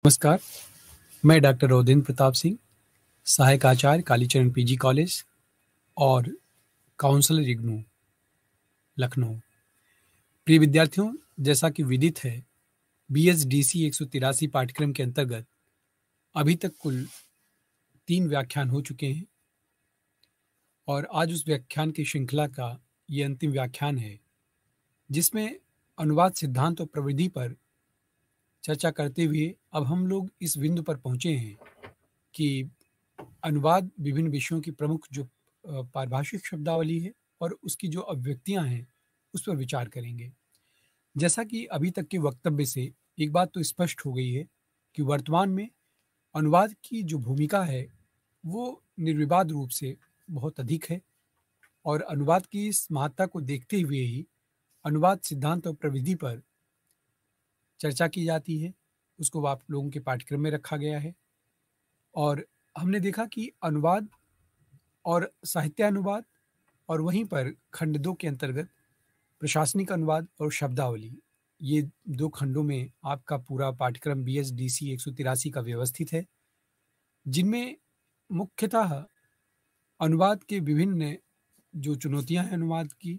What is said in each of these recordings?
नमस्कार, मैं डॉक्टर रोदिन प्रताप सिंह, सहायक आचार्य कालीचरण पीजी कॉलेज और काउंसलर इग्नू, लखनऊ। प्रिय विद्यार्थियों, जैसा कि विदित है, बीएसडीसी 183 पाठ्यक्रम के अंतर्गत अभी तक कुल 3 व्याख्यान हो चुके हैं और आज उस व्याख्यान की श्रृंखला का ये अंतिम व्याख्यान है, जिसमें अनुवाद सिद्धांत और प्रविधि पर चर्चा करते हुए अब हम लोग इस बिंदु पर पहुंचे हैं कि अनुवाद विभिन्न विषयों की प्रमुख जो पारिभाषिक शब्दावली है और उसकी जो अभिव्यक्तियां हैं उस पर विचार करेंगे। जैसा कि अभी तक के वक्तव्य से एक बात तो स्पष्ट हो गई है कि वर्तमान में अनुवाद की जो भूमिका है वो निर्विवाद रूप से बहुत अधिक है और अनुवाद की इस महत्ता को देखते हुए ही अनुवाद सिद्धांत और प्रविधि पर चर्चा की जाती है। उसको आप लोगों के पाठ्यक्रम में रखा गया है और हमने देखा कि अनुवाद और साहित्य अनुवाद और वहीं पर खंड 2 के अंतर्गत प्रशासनिक अनुवाद और शब्दावली, ये 2 खंडों में आपका पूरा पाठ्यक्रम बीएसडीसी 183 का व्यवस्थित है, जिनमें मुख्यतः अनुवाद के विभिन्न जो चुनौतियां हैं अनुवाद की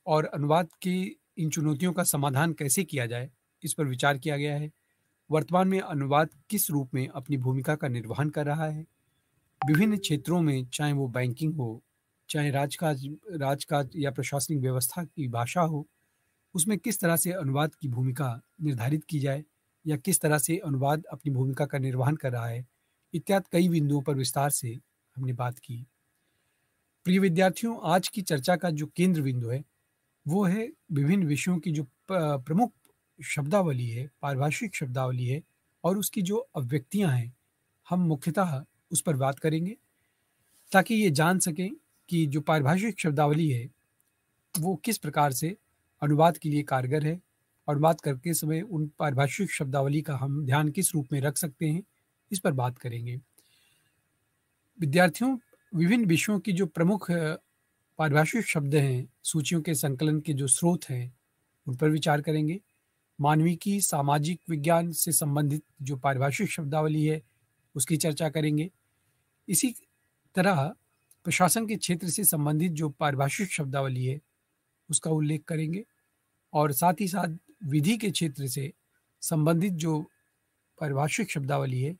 और अनुवाद की इन चुनौतियों का समाधान कैसे किया जाए, इस पर विचार किया गया है। वर्तमान में अनुवाद किस रूप में अपनी भूमिका का निर्वहन कर रहा है, विभिन्न क्षेत्रों में, चाहे वो बैंकिंग हो, चाहे राजकाज या प्रशासनिक व्यवस्था की भाषा हो, उसमें किस तरह से अनुवाद की भूमिका निर्धारित की जाए या किस तरह से अनुवाद अपनी भूमिका का निर्वहन कर रहा है, इत्यादि कई बिंदुओं पर विस्तार से हमने बात की। प्रिय विद्यार्थियों, आज की चर्चा का जो केंद्र बिंदु है वो है विभिन्न विषयों की जो प्रमुख शब्दावली है, पारिभाषिक शब्दावली है और उसकी जो अभिव्यक्तियां हैं, हम मुख्यतः उस पर बात करेंगे ताकि ये जान सकें कि जो पारिभाषिक शब्दावली है वो किस प्रकार से अनुवाद के लिए कारगर है। अनुवाद करते समय उन पारिभाषिक शब्दावली का हम ध्यान किस रूप में रख सकते हैं, इस पर बात करेंगे। विद्यार्थियों, विभिन्न विषयों की जो प्रमुख पारिभाषिक शब्द हैं, सूचियों के संकलन के जो स्रोत हैं, उन पर विचार करेंगे। मानविकी, सामाजिक विज्ञान से संबंधित जो पारिभाषिक शब्दावली है उसकी चर्चा करेंगे। इसी तरह प्रशासन के क्षेत्र से संबंधित जो पारिभाषिक शब्दावली है उसका उल्लेख करेंगे और साथ ही साथ विधि के क्षेत्र से संबंधित जो पारिभाषिक शब्दावली है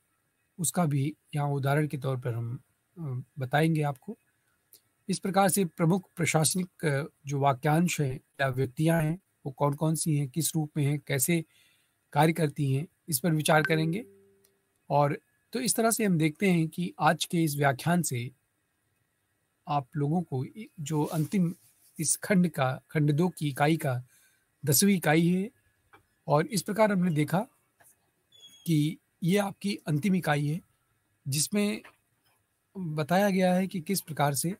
उसका भी यहाँ उदाहरण के तौर पर हम बताएंगे आपको। इस प्रकार से प्रमुख प्रशासनिक जो वाक्यांश हैं या व्यक्तियाँ हैं वो कौन कौन सी हैं, किस रूप में हैं, कैसे कार्य करती हैं, इस पर विचार करेंगे। और तो इस तरह से हम देखते हैं कि आज के इस व्याख्यान से आप लोगों को जो अंतिम इस खंड 2 की इकाई का 10वीं इकाई है और इस प्रकार हमने देखा कि ये आपकी अंतिम इकाई है जिसमें बताया गया है कि किस प्रकार से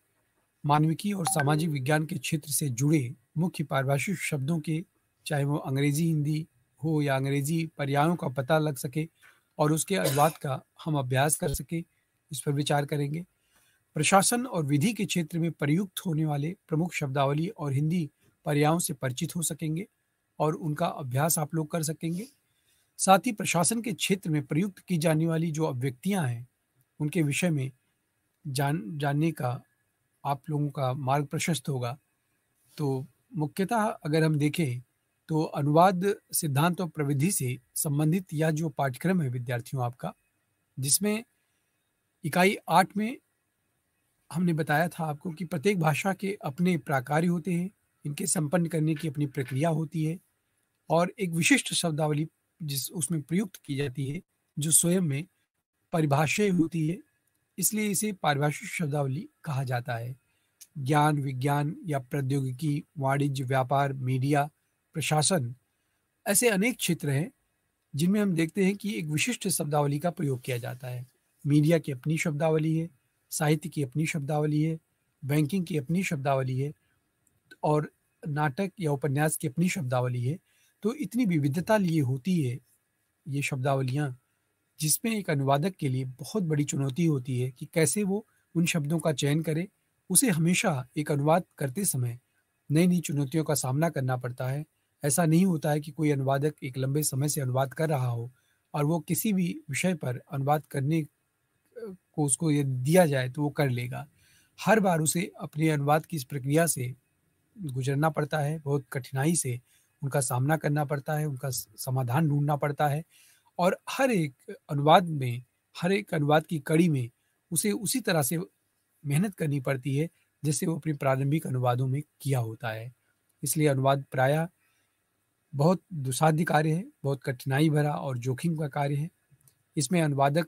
मानविकी और सामाजिक विज्ञान के क्षेत्र से जुड़े मुख्य पारिभाषिक शब्दों के, चाहे वो अंग्रेजी हिंदी हो या अंग्रेजी पर्यायों का पता लग सके और उसके अनुवाद का हम अभ्यास कर सके, इस पर विचार करेंगे। प्रशासन और विधि के क्षेत्र में प्रयुक्त होने वाले प्रमुख शब्दावली और हिंदी पर्यायों से परिचित हो सकेंगे और उनका अभ्यास आप लोग कर सकेंगे। साथ ही प्रशासन के क्षेत्र में प्रयुक्त की जाने वाली जो अभिव्यक्तियां हैं उनके विषय में जानने का आप लोगों का मार्ग प्रशस्त होगा। तो मुख्यतः अगर हम देखें तो अनुवाद सिद्धांत और प्रविधि से संबंधित यह जो पाठ्यक्रम है विद्यार्थियों आपका, जिसमें इकाई 8 में हमने बताया था आपको कि प्रत्येक भाषा के अपने प्राकार्य होते हैं, इनके संपन्न करने की अपनी प्रक्रिया होती है और एक विशिष्ट शब्दावली जिस उसमें प्रयुक्त की जाती है जो स्वयं में परिभाषा होती है, इसलिए इसे पारिभाषिक शब्दावली कहा जाता है। ज्ञान, विज्ञान या प्रौद्योगिकी, वाणिज्य, व्यापार, मीडिया, प्रशासन, ऐसे अनेक क्षेत्र हैं जिनमें हम देखते हैं कि एक विशिष्ट शब्दावली का प्रयोग किया जाता है। मीडिया की अपनी शब्दावली है, साहित्य की अपनी शब्दावली है, बैंकिंग की अपनी शब्दावली है और नाटक या उपन्यास की अपनी शब्दावली है। तो इतनी विविधता लिए होती है ये शब्दावलियाँ, जिसमें एक अनुवादक के लिए बहुत बड़ी चुनौती होती है कि कैसे वो उन शब्दों का चयन करे। उसे हमेशा एक अनुवाद करते समय नई नई चुनौतियों का सामना करना पड़ता है। ऐसा नहीं होता है कि कोई अनुवादक एक लंबे समय से अनुवाद कर रहा हो और वो किसी भी विषय पर अनुवाद करने को उसको ये दिया जाए तो वो कर लेगा। हर बार उसे अपने अनुवाद की इस प्रक्रिया से गुज़रना पड़ता है, बहुत कठिनाई से उनका सामना करना पड़ता है, उनका स समाधान ढूँढना पड़ता है और हर एक अनुवाद की कड़ी में उसे उसी तरह से मेहनत करनी पड़ती है, जैसे वो अपने प्रारंभिक अनुवादों में किया होता है। इसलिए अनुवाद प्रायः बहुत दुसाध्य कार्य है, बहुत कठिनाई भरा और जोखिम का कार्य है। इसमें अनुवादक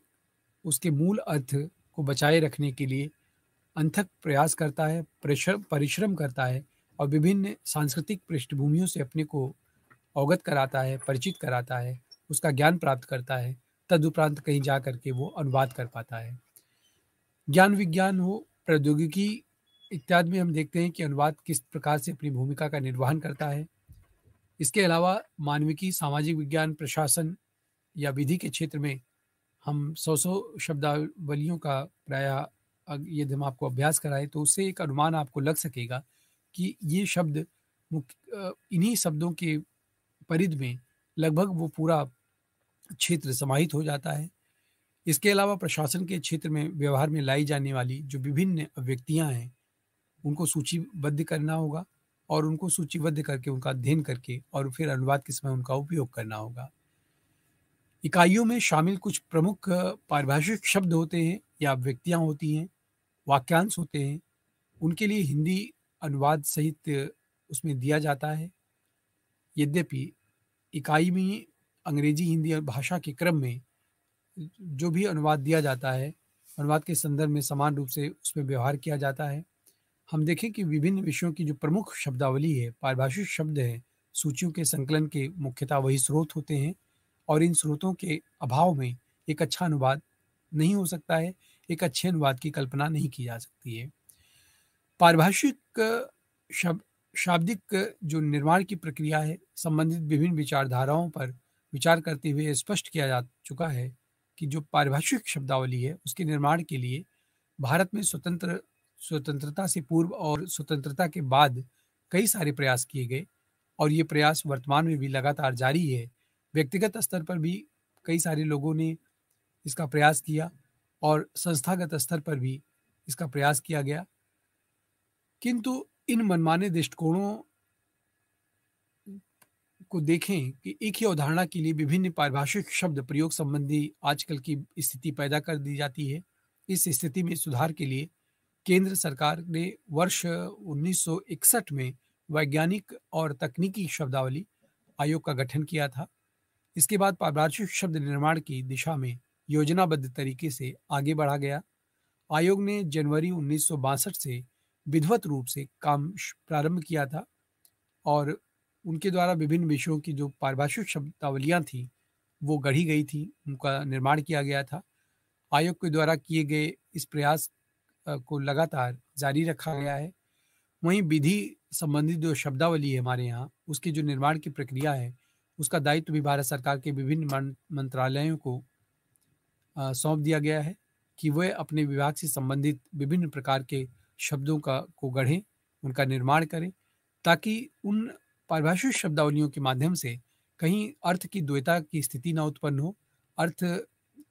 उसके मूल अर्थ को बचाए रखने के लिए अथक प्रयास करता है, परिश्रम करता है और विभिन्न सांस्कृतिक पृष्ठभूमियों से अपने को अवगत कराता है, परिचित कराता है, उसका ज्ञान प्राप्त करता है, तदुपरांत कहीं जा कर के वो अनुवाद कर पाता है। ज्ञान विज्ञान हो, प्रौद्योगिकी इत्यादि में हम देखते हैं कि अनुवाद किस प्रकार से अपनी भूमिका का निर्वहन करता है। इसके अलावा मानविकी, सामाजिक विज्ञान, प्रशासन या विधि के क्षेत्र में हम सौ-सौ शब्दावलियों का प्रायः यदि हम आपको अभ्यास कराएँ तो उससे एक अनुमान आपको लग सकेगा कि ये शब्द इन्हीं शब्दों के परिधि में लगभग वो पूरा क्षेत्र समाहित हो जाता है। इसके अलावा प्रशासन के क्षेत्र में व्यवहार में लाई जाने वाली जो विभिन्न अभिव्यक्तियाँ हैं, उनको सूचीबद्ध करना होगा और उनको सूचीबद्ध करके उनका अध्ययन करके और फिर अनुवाद के समय उनका उपयोग करना होगा। इकाइयों में शामिल कुछ प्रमुख पारिभाषिक शब्द होते हैं या अभिव्यक्तियाँ होती हैं, वाक्यांश होते हैं, उनके लिए हिंदी अनुवाद सहित उसमें दिया जाता है। यद्यपि इकाई में अंग्रेजी, हिंदी और भाषा के क्रम में जो भी अनुवाद दिया जाता है, अनुवाद के संदर्भ में समान रूप से उसमें व्यवहार किया जाता है। हम देखें कि विभिन्न विषयों की जो प्रमुख शब्दावली है, पारिभाषिक शब्द हैं, सूचियों के संकलन के मुख्यतः वही स्रोत होते हैं और इन स्रोतों के अभाव में एक अच्छा अनुवाद नहीं हो सकता है, एक अच्छे अनुवाद की कल्पना नहीं की जा सकती है। पारिभाषिक शब शाब्दिक जो निर्माण की प्रक्रिया है, संबंधित विभिन्न विचारधाराओं पर विचार करते हुए स्पष्ट किया जा चुका है कि जो पारिभाषिक शब्दावली है, उसके निर्माण के लिए भारत में स्वतंत्रता से पूर्व और स्वतंत्रता के बाद कई सारे प्रयास किए गए और ये प्रयास वर्तमान में भी लगातार जारी है। व्यक्तिगत स्तर पर भी कई सारे लोगों ने इसका प्रयास किया और संस्थागत स्तर पर भी इसका प्रयास किया गया। किंतु इन मनमाने दृष्टिकोणों को देखें कि एक ही अवधारणा के लिए विभिन्न पारिभाषिक शब्द प्रयोग संबंधी आजकल की स्थिति पैदा कर दी जाती है। इस स्थिति में सुधार के लिए केंद्र सरकार ने वर्ष 1961 में वैज्ञानिक और तकनीकी शब्दावली आयोग का गठन किया था। इसके बाद पारिभाषिक शब्द निर्माण की दिशा में योजनाबद्ध तरीके से आगे बढ़ा गया। आयोग ने जनवरी 1962 से विधिवत रूप से काम प्रारंभ किया था और उनके द्वारा विभिन्न विषयों की जो पारिभाषिक शब्दावलियाँ थीं, वो गढ़ी गई थी, उनका निर्माण किया गया था। आयोग के द्वारा किए गए इस प्रयास को लगातार जारी रखा गया है। वहीं विधि संबंधित जो शब्दावली है हमारे यहाँ, उसकी जो निर्माण की प्रक्रिया है, उसका दायित्व भी भारत सरकार के विभिन्न मंत्रालयों को सौंप दिया गया है कि वह अपने विभाग से संबंधित विभिन्न प्रकार के शब्दों को गढ़ें, उनका निर्माण करें, ताकि उन पारिभाषिक शब्दावलियों के माध्यम से कहीं अर्थ की द्वैता की स्थिति न उत्पन्न हो, अर्थ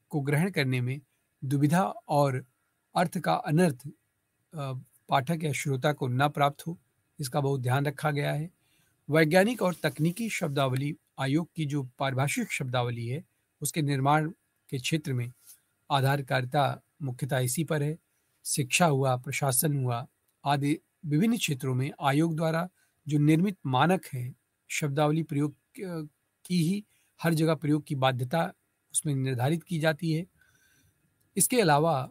को ग्रहण करने में दुविधा और अर्थ का अनर्थ पाठक या श्रोता को न प्राप्त हो, इसका बहुत ध्यान रखा गया है। वैज्ञानिक और तकनीकी शब्दावली आयोग की जो पारिभाषिक शब्दावली है, उसके निर्माण के क्षेत्र में आधारकारिता मुख्यतः इसी पर है। शिक्षा हुआ, प्रशासन हुआ आदि विभिन्न क्षेत्रों में आयोग द्वारा जो निर्मित मानक हैं, शब्दावली प्रयोग की ही हर जगह प्रयोग की बाध्यता उसमें निर्धारित की जाती है। इसके अलावा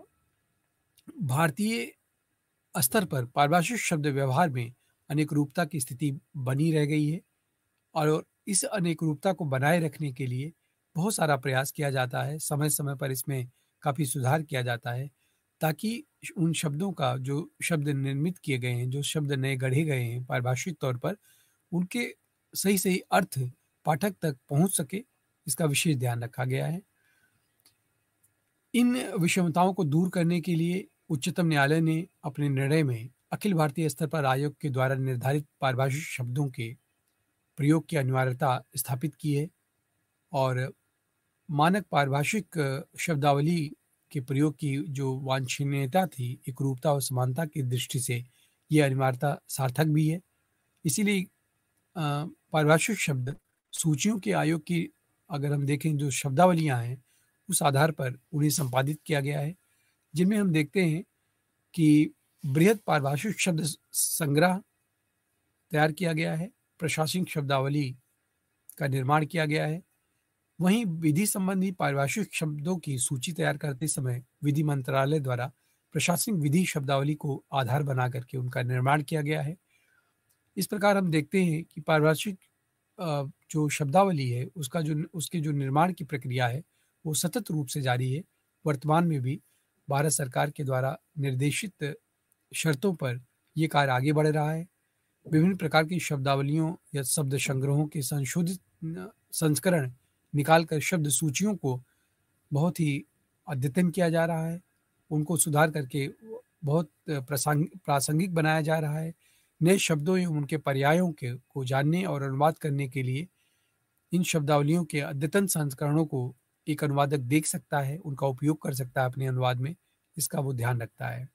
भारतीय स्तर पर पारिभाषिक शब्द व्यवहार में अनेक रूपता की स्थिति बनी रह गई है और इस अनेक रूपता को बनाए रखने के लिए बहुत सारा प्रयास किया जाता है। समय समय पर इसमें काफ़ी सुधार किया जाता है ताकि उन शब्दों का जो शब्द निर्मित किए गए हैं, जो शब्द नए गढ़े गए हैं पारिभाषिक तौर पर, उनके सही सही अर्थ पाठक तक पहुंच सके, इसका विशेष ध्यान रखा गया है। इन विषमताओं को दूर करने के लिए उच्चतम न्यायालय ने अपने निर्णय में अखिल भारतीय स्तर पर आयोग के द्वारा निर्धारित पारिभाषिक शब्दों के प्रयोग की अनिवार्यता स्थापित की है और मानक पारिभाषिक शब्दावली के प्रयोग की जो वांछनीयता थी, एकरूपता और समानता की दृष्टि से ये अनिवार्यता सार्थक भी है। इसीलिए पारिभाषिक शब्द सूचियों के आयोग की अगर हम देखें जो शब्दावलियाँ हैं, उस आधार पर उन्हें संपादित किया गया है, जिनमें हम देखते हैं कि बृहद पारिभाषिक शब्द संग्रह तैयार किया गया है, प्रशासनिक शब्दावली का निर्माण किया गया है। वहीं विधि संबंधी पारिभाषिक शब्दों की सूची तैयार करते समय विधि मंत्रालय द्वारा प्रशासनिक विधि शब्दावली को आधार बना करके उनका निर्माण किया गया है। इस प्रकार हम देखते हैं कि पारिभाषिक जो शब्दावली है उसके जो निर्माण की प्रक्रिया है वो सतत रूप से जारी है। वर्तमान में भी भारत सरकार के द्वारा निर्देशित शर्तों पर ये कार्य आगे बढ़ रहा है। विभिन्न प्रकार की शब्दावलियों या शब्द संग्रहों के संशोधित संस्करण निकालकर शब्द सूचियों को बहुत ही अद्यतन किया जा रहा है। उनको सुधार करके बहुत प्रासंगिक बनाया जा रहा है। नए शब्दों एवं उनके पर्यायों के को जानने और अनुवाद करने के लिए इन शब्दावलियों के अद्यतन संस्करणों को एक अनुवादक देख सकता है, उनका उपयोग कर सकता है अपने अनुवाद में, इसका वो ध्यान रखता है।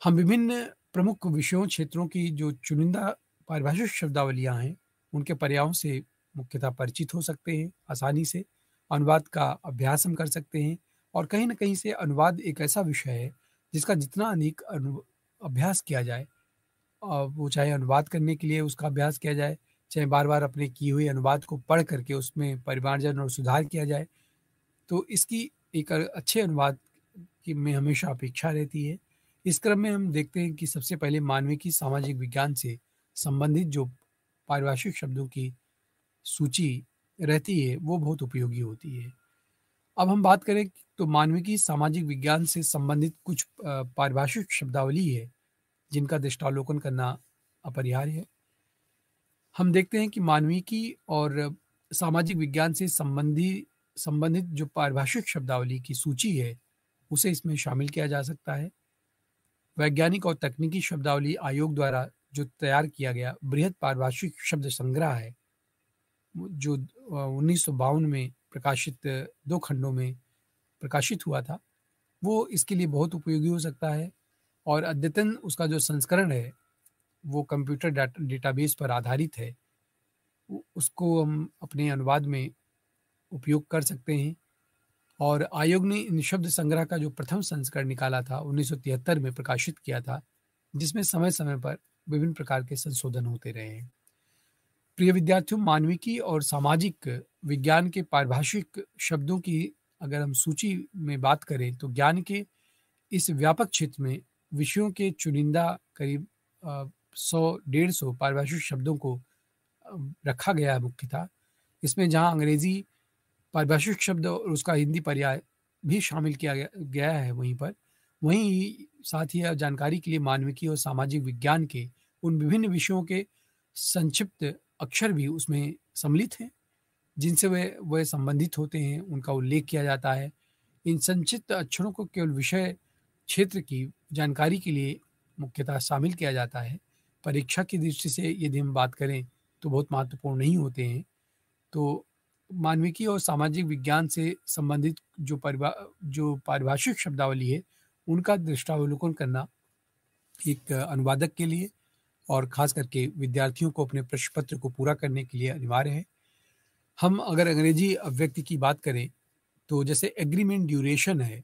हम विभिन्न प्रमुख विषयों क्षेत्रों की जो चुनिंदा पारिभाषिक शब्दावलियां हैं, उनके पर्यायों से मुख्यतः परिचित हो सकते हैं आसानी से। अनुवाद का अभ्यास हम कर सकते हैं और कहीं न कहीं से अनुवाद एक ऐसा विषय है जिसका जितना अधिक अभ्यास किया जाए, वो चाहे अनुवाद करने के लिए उसका अभ्यास किया जाए, चाहे बार-बार अपने किए हुए अनुवाद को पढ़ करके उसमें परिमार्जन और सुधार किया जाए, तो इसकी एक अच्छे अनुवाद की में हमेशा अपेक्षा रहती है। इस क्रम में हम देखते हैं कि सबसे पहले मानविकी सामाजिक विज्ञान से संबंधित जो पारिभाषिक शब्दों की सूची रहती है, वो बहुत उपयोगी होती है। अब हम बात करें तो मानविकी सामाजिक विज्ञान से संबंधित कुछ पारिभाषिक शब्दावली है, जिनका दृष्टावलोकन करना अपरिहार्य है। हम देखते हैं कि मानविकी और सामाजिक विज्ञान से संबंधित जो पारिभाषिक शब्दावली की सूची है, उसे इसमें शामिल किया जा सकता है। वैज्ञानिक और तकनीकी शब्दावली आयोग द्वारा जो तैयार किया गया बृहद पारिभाषिक शब्द संग्रह है, जो 1952 में प्रकाशित 2 खंडों में प्रकाशित हुआ था, वो इसके लिए बहुत उपयोगी हो सकता है। और अद्यतन उसका जो संस्करण है, वो कंप्यूटर डेटाबेस पर आधारित है। उसको हम अपने अनुवाद में उपयोग कर सकते हैं। और आयोग ने इन शब्द संग्रह का जो प्रथम संस्करण निकाला था 1973 में प्रकाशित किया था, जिसमें समय समय पर विभिन्न प्रकार के संशोधन होते रहे हैं। प्रिय विद्यार्थियों, मानविकी और सामाजिक विज्ञान के पारिभाषिक शब्दों की अगर हम सूची में बात करें तो ज्ञान के इस व्यापक क्षेत्र में विषयों के चुनिंदा करीब 100-150 पारिभाषिक शब्दों को रखा गया है मुख्यतः। इसमें जहाँ अंग्रेजी पारिभाषिक शब्द और उसका हिंदी पर्याय भी शामिल किया गया है वहीं साथ ही जानकारी के लिए मानविकी और सामाजिक विज्ञान के उन विभिन्न विषयों के संक्षिप्त अक्षर भी उसमें सम्मिलित हैं, जिनसे वे संबंधित होते हैं, उनका उल्लेख किया जाता है। इन संक्षिप्त अक्षरों को केवल विषय क्षेत्र की जानकारी के लिए मुख्यतः शामिल किया जाता है। परीक्षा की दृष्टि से यदि हम बात करें तो बहुत महत्वपूर्ण नहीं होते हैं। तो मानविकी और सामाजिक विज्ञान से संबंधित जो पारिभाषिक शब्दावली है, उनका दृष्टावलोकन करना एक अनुवादक के लिए और खास करके विद्यार्थियों को अपने प्रश्न पत्र को पूरा करने के लिए अनिवार्य है। हम अगर अंग्रेजी अभिव्यक्ति की बात करें तो जैसे एग्रीमेंट ड्यूरेशन है,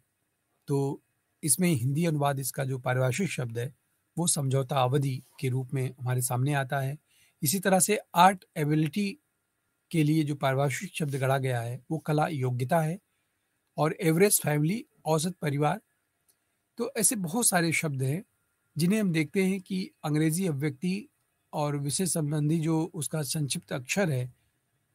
तो इसमें हिंदी अनुवाद इसका जो पारिभाषिक शब्द है वो समझौता अवधि के रूप में हमारे सामने आता है। इसी तरह से आर्ट एबिलिटी के लिए जो पारिभाषिक शब्द गढ़ा गया है वो कला योग्यता है। और एवरेज फैमिली औसत परिवार। तो ऐसे बहुत सारे शब्द हैं जिन्हें हम देखते हैं कि अंग्रेजी अभिव्यक्ति और विषय संबंधी जो उसका संक्षिप्त अक्षर है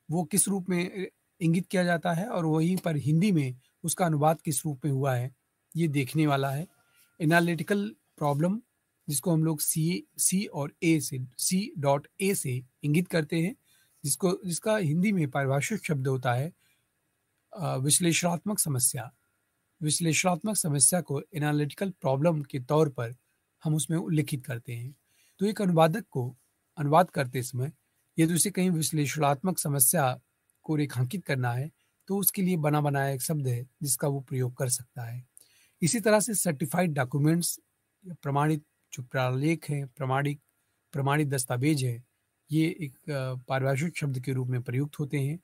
वो किस रूप में इंगित किया जाता है और वहीं पर हिंदी में उसका अनुवाद किस रूप में हुआ है, ये देखने वाला है। एनालिटिकल प्रॉब्लम, जिसको हम लोग C.A से इंगित करते हैं, जिसका हिंदी में पारिभाषिक शब्द होता है विश्लेषणात्मक समस्या। विश्लेषणात्मक समस्या को एनालिटिकल प्रॉब्लम के तौर पर हम उसमें उल्लिखित करते हैं। तो एक अनुवादक को अनुवाद करते समय यदि उसे कहीं विश्लेषणात्मक समस्या को रेखांकित करना है तो उसके लिए बना बनाया एक शब्द है जिसका वो प्रयोग कर सकता है। इसी तरह से सर्टिफाइड डॉक्यूमेंट्स या प्रमाणित जो प्रालेख हैं, प्रमाणित दस्तावेज है, ये एक पारिभाषिक शब्द के रूप में प्रयुक्त होते हैं।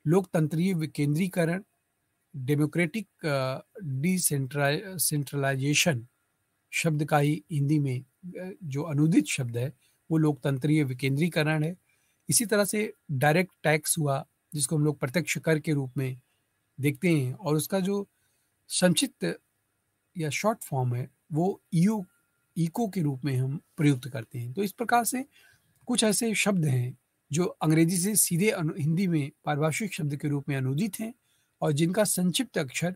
लोकतंत्रीय विकेंद्रीकरण, डेमोक्रेटिक सेंट्रलाइजेशन शब्द का ही हिंदी में जो अनुदित शब्द है वो लोकतंत्रीय विकेंद्रीकरण है। इसी तरह से डायरेक्ट टैक्स हुआ, जिसको हम लोग प्रत्यक्ष कर के रूप में देखते हैं, और उसका जो संक्षिप्त या शॉर्ट फॉर्म है वो इको के रूप में हम प्रयुक्त करते हैं। तो इस प्रकार से कुछ ऐसे शब्द हैं जो अंग्रेजी से सीधे हिंदी में पारिभाषिक शब्द के रूप में अनुदित हैं और जिनका संक्षिप्त अक्षर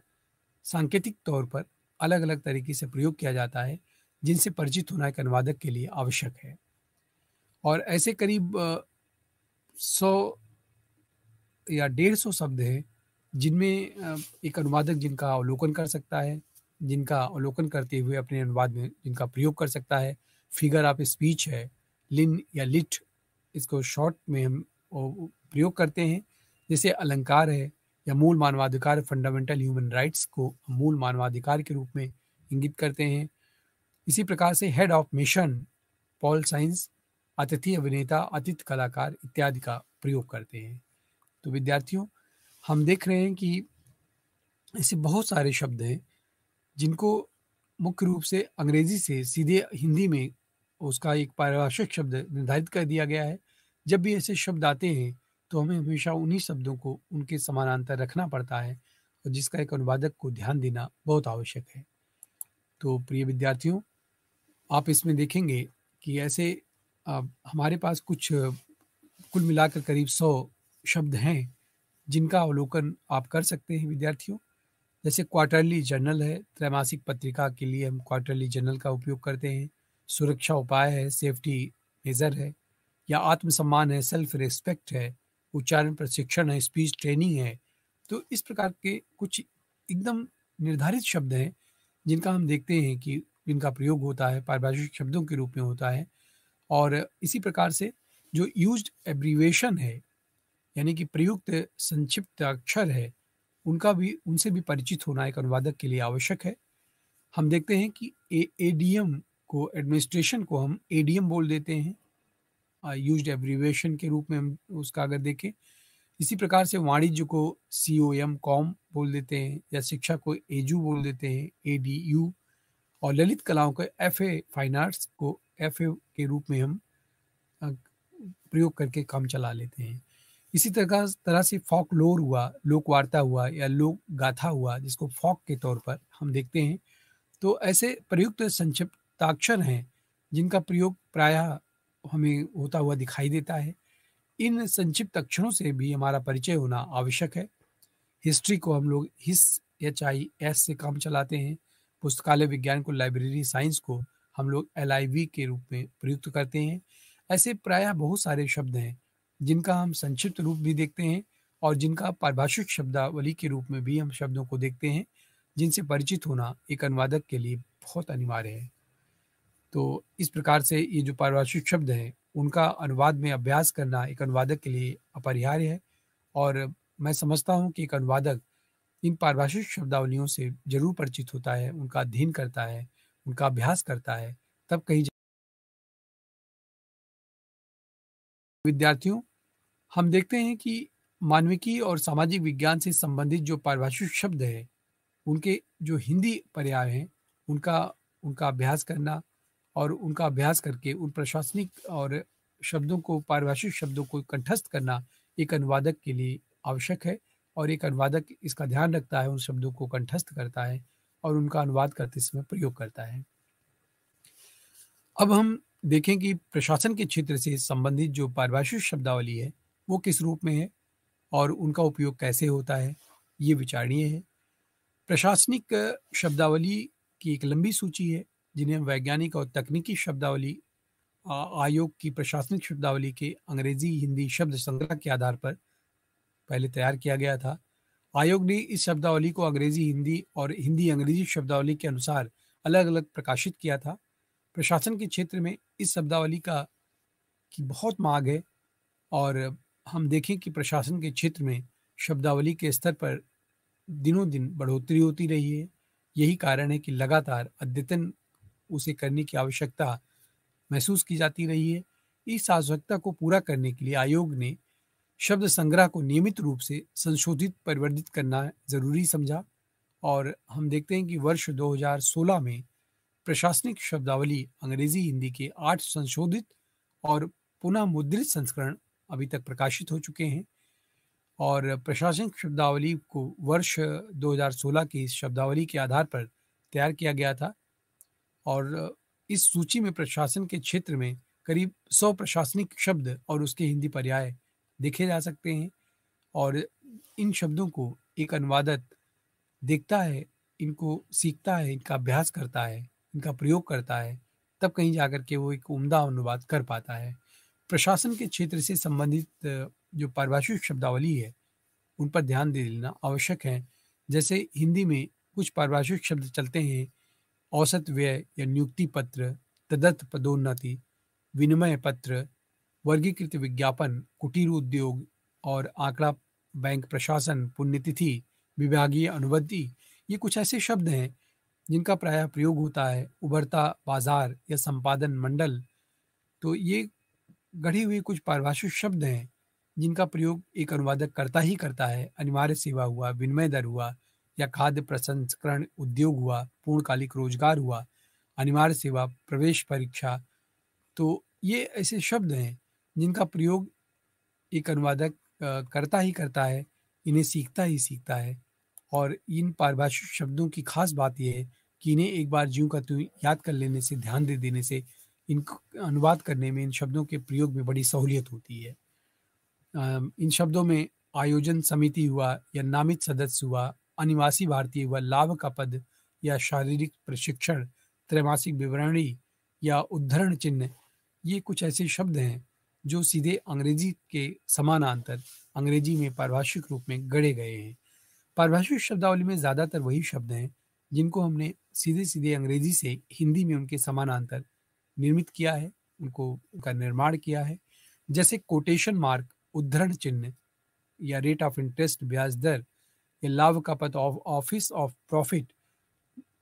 सांकेतिक तौर पर अलग अलग तरीके से प्रयोग किया जाता है, जिनसे परिचित होना एक अनुवादक के लिए आवश्यक है। और ऐसे करीब 100 या 150 शब्द हैं जिनमें एक अनुवादक जिनका अवलोकन कर सकता है, जिनका अवलोकन करते हुए अपने अनुवाद में जिनका प्रयोग कर सकता है। फिगर ऑफ स्पीच है, लिन या लिट, इसको शॉर्ट में हम प्रयोग करते हैं। जैसे अलंकार है या मूल मानवाधिकार, फंडामेंटल ह्यूमन राइट्स को मूल मानवाधिकार के रूप में इंगित करते हैं। इसी प्रकार से head of mission, pol science, अतिथि अभिनेता, अतिथि कलाकार इत्यादि का प्रयोग करते हैं। तो विद्यार्थियों, हम देख रहे हैं कि ऐसे बहुत सारे शब्द हैं जिनको मुख्य रूप से अंग्रेजी से सीधे हिंदी में उसका एक पारिभाषिक शब्द निर्धारित कर दिया गया है। जब भी ऐसे शब्द आते हैं तो हमें हमेशा उन्हीं शब्दों को उनके समानांतर रखना पड़ता है, और जिसका एक अनुवादक को ध्यान देना बहुत आवश्यक है। तो प्रिय विद्यार्थियों, आप इसमें देखेंगे कि ऐसे हमारे पास कुछ कुल मिलाकर करीब 100 शब्द हैं जिनका अवलोकन आप कर सकते हैं विद्यार्थियों। जैसे क्वार्टरली जर्नल है, त्रैमासिक पत्रिका के लिए हम क्वार्टरली जर्नल का उपयोग करते हैं। सुरक्षा उपाय है, सेफ्टी मेजर है, या आत्मसम्मान है, सेल्फ रिस्पेक्ट है, उच्चारण प्रशिक्षण है, स्पीच ट्रेनिंग है। तो इस प्रकार के कुछ एकदम निर्धारित शब्द हैं जिनका हम देखते हैं कि इनका प्रयोग होता है, पारिभाषिक शब्दों के रूप में होता है। और इसी प्रकार से जो यूज्ड एब्रीविएशन है, यानी कि प्रयुक्त संक्षिप्त अक्षर है, उनसे भी परिचित होना एक अनुवादक के लिए आवश्यक है। हम देखते हैं कि एडीएम को, एडमिनिस्ट्रेशन को हम एडीएम बोल देते हैं यूज्ड एब्रीविएशन के रूप में हम उसका अगर देखें। इसी प्रकार से वाणिज्य को सीओएम कॉम बोल देते हैं, या शिक्षा को एजू बोल देते हैं एडीयू, और ललित कलाओं को एफए, फाइन आर्ट्स को एफए के रूप में हम प्रयोग करके काम चला लेते हैं। इसी तरह से फॉकलोर हुआ, लोक वार्ता हुआ, या लोक गाथा हुआ, जिसको फॉक के तौर पर हम देखते हैं। तो ऐसे प्रयुक्त संक्षिप्ताक्षर हैं जिनका प्रयोग प्रायः हमें होता हुआ दिखाई देता है। इन संक्षिप्त अक्षरों से भी हमारा परिचय होना आवश्यक है। हिस्ट्री को हम लोग हिस एच आई एस से काम चलाते हैं। पुस्तकालय विज्ञान को, लाइब्रेरी साइंस को हम लोग LIV के रूप में प्रयुक्त करते हैं। ऐसे प्रायः बहुत सारे शब्द हैं जिनका हम संक्षिप्त रूप भी देखते हैं और जिनका पारिभाषिक शब्दावली के रूप में भी हम शब्दों को देखते हैं, जिनसे परिचित होना एक अनुवादक के लिए बहुत अनिवार्य है। तो इस प्रकार से ये जो पारिभाषिक शब्द हैं उनका अनुवाद में अभ्यास करना एक अनुवादक के लिए अपरिहार्य है, और मैं समझता हूँ कि एक अनुवादक इन पारिभाषिक शब्दावलियों से जरूर परिचित होता है, उनका अध्ययन करता है, उनका अभ्यास करता है, तब कहीं विद्यार्थियों, हम देखते हैं कि मानविकी और सामाजिक विज्ञान से संबंधित जो पारिभाषिक शब्द हैं, उनके जो हिंदी पर्याय हैं, उनका उनका अभ्यास करना और उनका अभ्यास करके उन प्रशासनिक और शब्दों को, पारिभाषिक शब्दों को कंठस्थ करना एक अनुवादक के लिए आवश्यक है, और एक अनुवादक इसका ध्यान रखता है, उन शब्दों को कंठस्थ करता है और उनका अनुवाद करते समय प्रयोग करता है। अब हम देखें कि प्रशासन के क्षेत्र से संबंधित जो पारिभाषिक शब्दावली है वो किस रूप में है और उनका उपयोग कैसे होता है, ये विचारणीय है। प्रशासनिक शब्दावली की एक लंबी सूची है जिन्हें वैज्ञानिक और तकनीकी शब्दावली आयोग की प्रशासनिक शब्दावली के अंग्रेजी हिंदी शब्द संग्रह के आधार पर पहले तैयार किया गया था। आयोग ने इस शब्दावली को अंग्रेजी हिंदी और हिंदी अंग्रेजी शब्दावली के अनुसार अलग अलग प्रकाशित किया था। प्रशासन के क्षेत्र में इस शब्दावली की बहुत मांग है, और हम देखें कि प्रशासन के क्षेत्र में शब्दावली के स्तर पर दिनों दिन बढ़ोतरी होती रही है। यही कारण है कि लगातार अद्यतन उसे करने की आवश्यकता महसूस की जाती रही है। इस आवश्यकता को पूरा करने के लिए आयोग ने शब्द संग्रह को नियमित रूप से संशोधित परिवर्धित करना जरूरी समझा और हम देखते हैं कि वर्ष 2016 में प्रशासनिक शब्दावली अंग्रेजी हिंदी के 8 संशोधित और पुनः मुद्रित संस्करण अभी तक प्रकाशित हो चुके हैं और प्रशासनिक शब्दावली को वर्ष 2016 की इस शब्दावली के आधार पर तैयार किया गया था और इस सूची में प्रशासन के क्षेत्र में करीब 100 प्रशासनिक शब्द और उसके हिंदी पर्याय देखे जा सकते हैं और इन शब्दों को एक अनुवादक देखता है, इनको सीखता है, इनका अभ्यास करता है, इनका प्रयोग करता है, तब कहीं जाकर के वो एक उम्दा अनुवाद कर पाता है। प्रशासन के क्षेत्र से संबंधित जो पारिभाषिक शब्दावली है, उन पर ध्यान दे देना आवश्यक है। जैसे हिंदी में कुछ पारिभाषिक शब्द चलते हैं, औसत व्यय या नियुक्ति पत्र, तदर्थ पदोन्नति, विनिमय पत्र, वर्गीकृत विज्ञापन, कुटीर उद्योग और आंकड़ा बैंक प्रशासन, पुण्यतिथि, विभागीय अनुबंधी, ये कुछ ऐसे शब्द हैं जिनका प्रायः प्रयोग होता है। उभरता बाजार या संपादन मंडल, तो ये गढ़े हुए कुछ पारिभाषिक शब्द हैं जिनका प्रयोग एक अनुवादक करता ही करता है। अनिवार्य सेवा हुआ, विनिमय दर हुआ या खाद्य प्रसंस्करण उद्योग हुआ, पूर्णकालिक रोजगार हुआ, अनिवार्य सेवा, प्रवेश परीक्षा, तो ये ऐसे शब्द हैं जिनका प्रयोग एक अनुवादक करता ही करता है, इन्हें सीखता ही सीखता है और इन पारिभाषिक शब्दों की खास बात यह है कि इन्हें एक बार ज्यों का त्यों याद कर लेने से, ध्यान दे देने से इनको अनुवाद करने में, इन शब्दों के प्रयोग में बड़ी सहूलियत होती है। इन शब्दों में आयोजन समिति हुआ या नामित सदस्य हुआ, अनिवासी भारतीय हुआ, लाभ का पद या शारीरिक प्रशिक्षण, त्रैमासिक विवरणी या उद्धरण चिन्ह, ये कुछ ऐसे शब्द हैं जो सीधे अंग्रेजी के समानांतर अंग्रेजी में पारिभाषिक रूप में गढ़े गए हैं। पारिभाषिक शब्दावली में ज़्यादातर वही शब्द हैं जिनको हमने सीधे सीधे अंग्रेजी से हिंदी में उनके समानांतर निर्मित किया है, उनका निर्माण किया है। जैसे कोटेशन मार्क, उद्धरण चिन्ह या रेट ऑफ इंटरेस्ट, ब्याज दर या लाभ का पद, ऑफिस ऑफ प्रॉफिट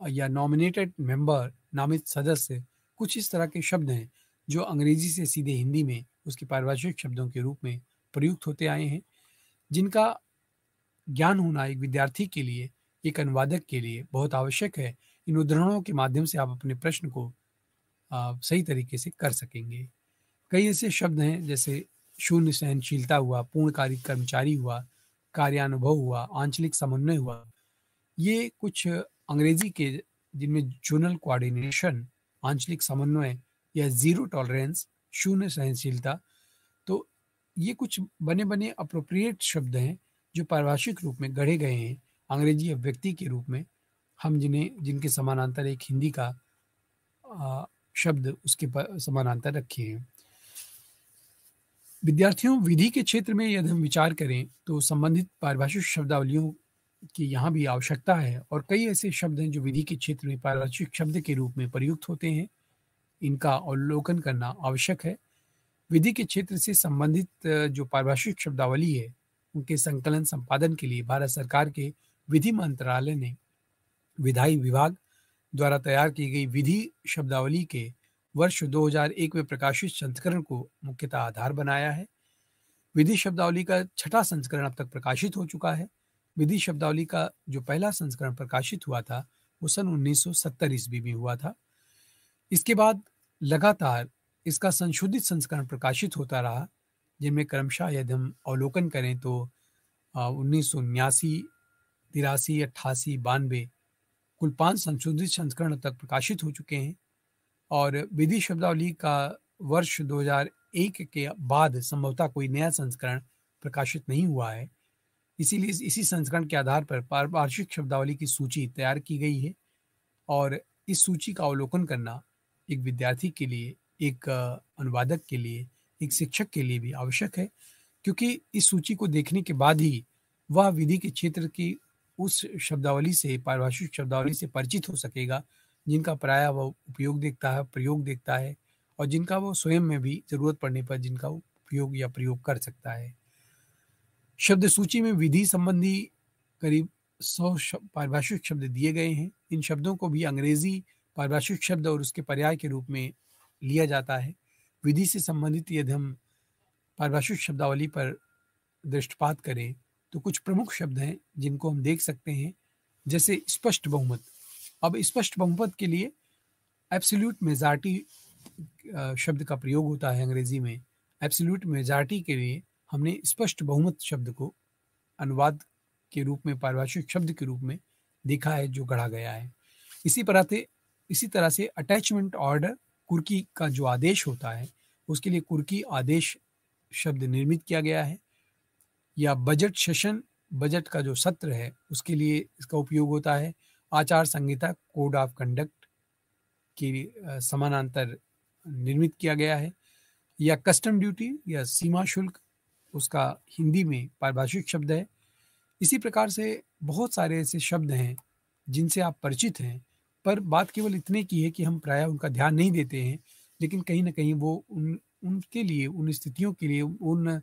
या नॉमिनेटेड मेंबर, नामित सदस्य, कुछ इस तरह के शब्द हैं जो अंग्रेजी से सीधे हिंदी में उसके पारिभाषिक शब्दों के रूप में प्रयुक्त होते आए हैं, जिनका ज्ञान होना एक विद्यार्थी के लिए, एक अनुवादक के लिए बहुत आवश्यक है। इन उदाहरणों के माध्यम से आप अपने प्रश्न को सही तरीके से कर सकेंगे। कई ऐसे शब्द हैं जैसे शून्य सहनशीलता हुआ, पूर्णकालिक कर्मचारी हुआ, कार्यानुभव हुआ, आंचलिक समन्वय हुआ, ये कुछ अंग्रेजी के जिनमें जोनल कोऑर्डिनेशन, आंचलिक समन्वय या जीरो टॉलरेंस, शून्य सहनशीलता, तो ये कुछ बने बने अप्रोप्रिएट शब्द हैं जो पारिभाषिक रूप में गढ़े गए हैं अंग्रेजी अभिव्यक्ति के रूप में, हम जिनके समानांतर एक हिंदी का शब्द उसके समानांतर रखे हैं। विद्यार्थियों, विधि के क्षेत्र में यदि हम विचार करें तो संबंधित पारिभाषिक शब्दावलियों की यहाँ भी आवश्यकता है और कई ऐसे शब्द हैं जो विधि के क्षेत्र में पारिभाषिक शब्द के रूप में प्रयुक्त होते हैं, इनका अवलोकन करना आवश्यक है। विधि के क्षेत्र से संबंधित जो पारिभाषिक शब्दावली है, उनके संकलन संपादन के लिए भारत सरकार के विधि मंत्रालय ने विधायी विभाग द्वारा तैयार की गई विधि शब्दावली के वर्ष 2001 में प्रकाशित संस्करण को मुख्यतः आधार बनाया है। विधि शब्दावली का 6ठा संस्करण अब तक प्रकाशित हो चुका है। विधि शब्दावली का जो पहला संस्करण प्रकाशित हुआ था वो सन 1970 ईस्वी में हुआ था। इसके बाद लगातार इसका संशोधित संस्करण प्रकाशित होता रहा, जिनमें क्रमशः यदि हम अवलोकन करें तो 1979, 83, 88, 92 कुल 5 संशोधित संस्करण अब तक प्रकाशित हो चुके हैं और विधि शब्दावली का वर्ष 2001 के बाद संभवतः कोई नया संस्करण प्रकाशित नहीं हुआ है। इसीलिए इसी संस्करण के आधार पर पारिभाषिक शब्दावली की सूची तैयार की गई है और इस सूची का अवलोकन करना एक विद्यार्थी के लिए, एक अनुवादक के लिए, एक शिक्षक के लिए भी आवश्यक है, क्योंकि इस सूची को देखने के बाद ही वह विधि के क्षेत्र की उस शब्दावली से, पारिभाषिक शब्दावली से परिचित हो सकेगा जिनका प्रायः वह उपयोग देखता है, प्रयोग देखता है और जिनका वो स्वयं में भी ज़रूरत पड़ने पर जिनका उपयोग या प्रयोग कर सकता है। शब्द सूची में विधि संबंधी करीब 100 पारिभाषिक शब्द दिए गए हैं। इन शब्दों को भी अंग्रेजी पारिभाषिक शब्द और उसके पर्याय के रूप में लिया जाता है। विधि से संबंधित यदि हम पारिभाषिक शब्दावली पर दृष्टिपात करें तो कुछ प्रमुख शब्द हैं जिनको हम देख सकते हैं, जैसे स्पष्ट बहुमत। अब स्पष्ट बहुमत के लिए एब्सोल्यूट मेजॉरिटी शब्द का प्रयोग होता है अंग्रेजी में। एब्सोल्यूट मेजॉरिटी के लिए हमने स्पष्ट बहुमत शब्द को अनुवाद के रूप में, पारिभाषिक शब्द के रूप में देखा है, जो गढ़ा गया है। इसी तरह से अटैचमेंट ऑर्डर, कुर्की का जो आदेश होता है, उसके लिए कुर्की आदेश शब्द निर्मित किया गया है। या बजट सेशन, बजट का जो सत्र है उसके लिए इसका उपयोग होता है। आचार संहिता, कोड ऑफ कंडक्ट के समानांतर निर्मित किया गया है। या कस्टम ड्यूटी या सीमा शुल्क, उसका हिंदी में पारिभाषिक शब्द है। इसी प्रकार से बहुत सारे ऐसे शब्द हैं जिनसे आप परिचित हैं, पर बात केवल इतने की है कि हम प्रायः उनका ध्यान नहीं देते हैं, लेकिन कहीं न कहीं वो उनके लिए, उन स्थितियों के लिए, उन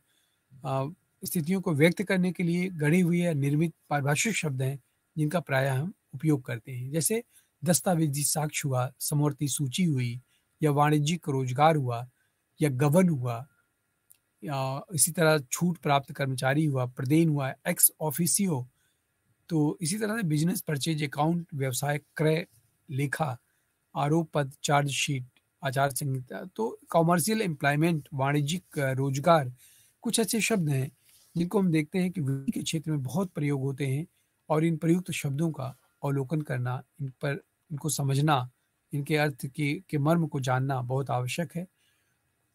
स्थितियों को व्यक्त करने के लिए गढ़े हुए या निर्मित पारिभाषिक शब्द हैं जिनका प्रायः हम उपयोग करते हैं। जैसे दस्तावेजी साक्ष्य हुआ, समवर्ती सूची हुई, या वाणिज्यिक रोजगार हुआ, या गबन हुआ, या इसी तरह छूट प्राप्त कर्मचारी हुआ, प्रदेन हुआ, एक्स ऑफिसियो। तो इसी तरह से बिजनेस परचेज अकाउंट, व्यवसाय क्रय, लेखा, आरोप पत्र, चार्जशीट, आचार संहिता। तो कॉमर्शियल एम्प्लॉयमेंट, वाणिज्यिक रोजगार, कुछ ऐसे शब्द हैं जिनको हम देखते हैं कि विधि के क्षेत्र में बहुत प्रयोग होते हैं, और इन प्रयुक्त शब्दों का अवलोकन करना, इनको समझना, इनके अर्थ के मर्म को जानना बहुत आवश्यक है।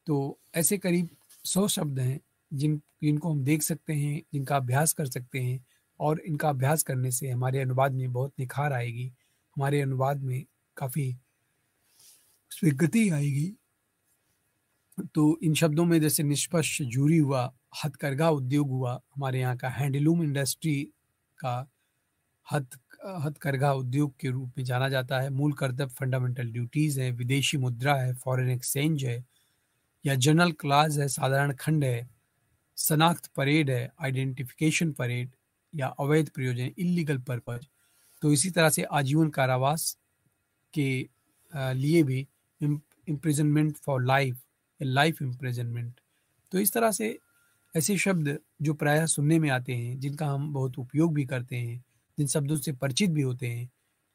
तो ऐसे करीब 100 शब्द हैं जिनको हम देख सकते हैं, जिनका अभ्यास कर सकते हैं, और इनका अभ्यास करने से हमारे अनुवाद में बहुत निखार आएगी, हमारे अनुवाद में काफ़ी स्वीकृति आएगी। तो इन शब्दों में जैसे निष्पक्ष जूरी हुआ, हथकरघा उद्योग हुआ, हमारे यहाँ का हैंडलूम इंडस्ट्री का हथकरघा उद्योग के रूप में जाना जाता है। मूल कर्तव्य, फंडामेंटल ड्यूटीज़ है, विदेशी मुद्रा है, फॉरेन एक्सचेंज है, या जनरल क्लास है, साधारण खंड है, शनाख्त परेड है, आइडेंटिफिकेशन परेड, या अवैध प्रयोजन, इलीगल पर्पज। तो इसी तरह से आजीवन कारावास के लिए भी imprisonment for life, life imprisonment. तो इस तरह से ऐसे शब्द जो प्रायः सुनने में आते हैं, जिनका हम बहुत उपयोग भी करते हैं, जिन शब्दों से परिचित भी होते हैं,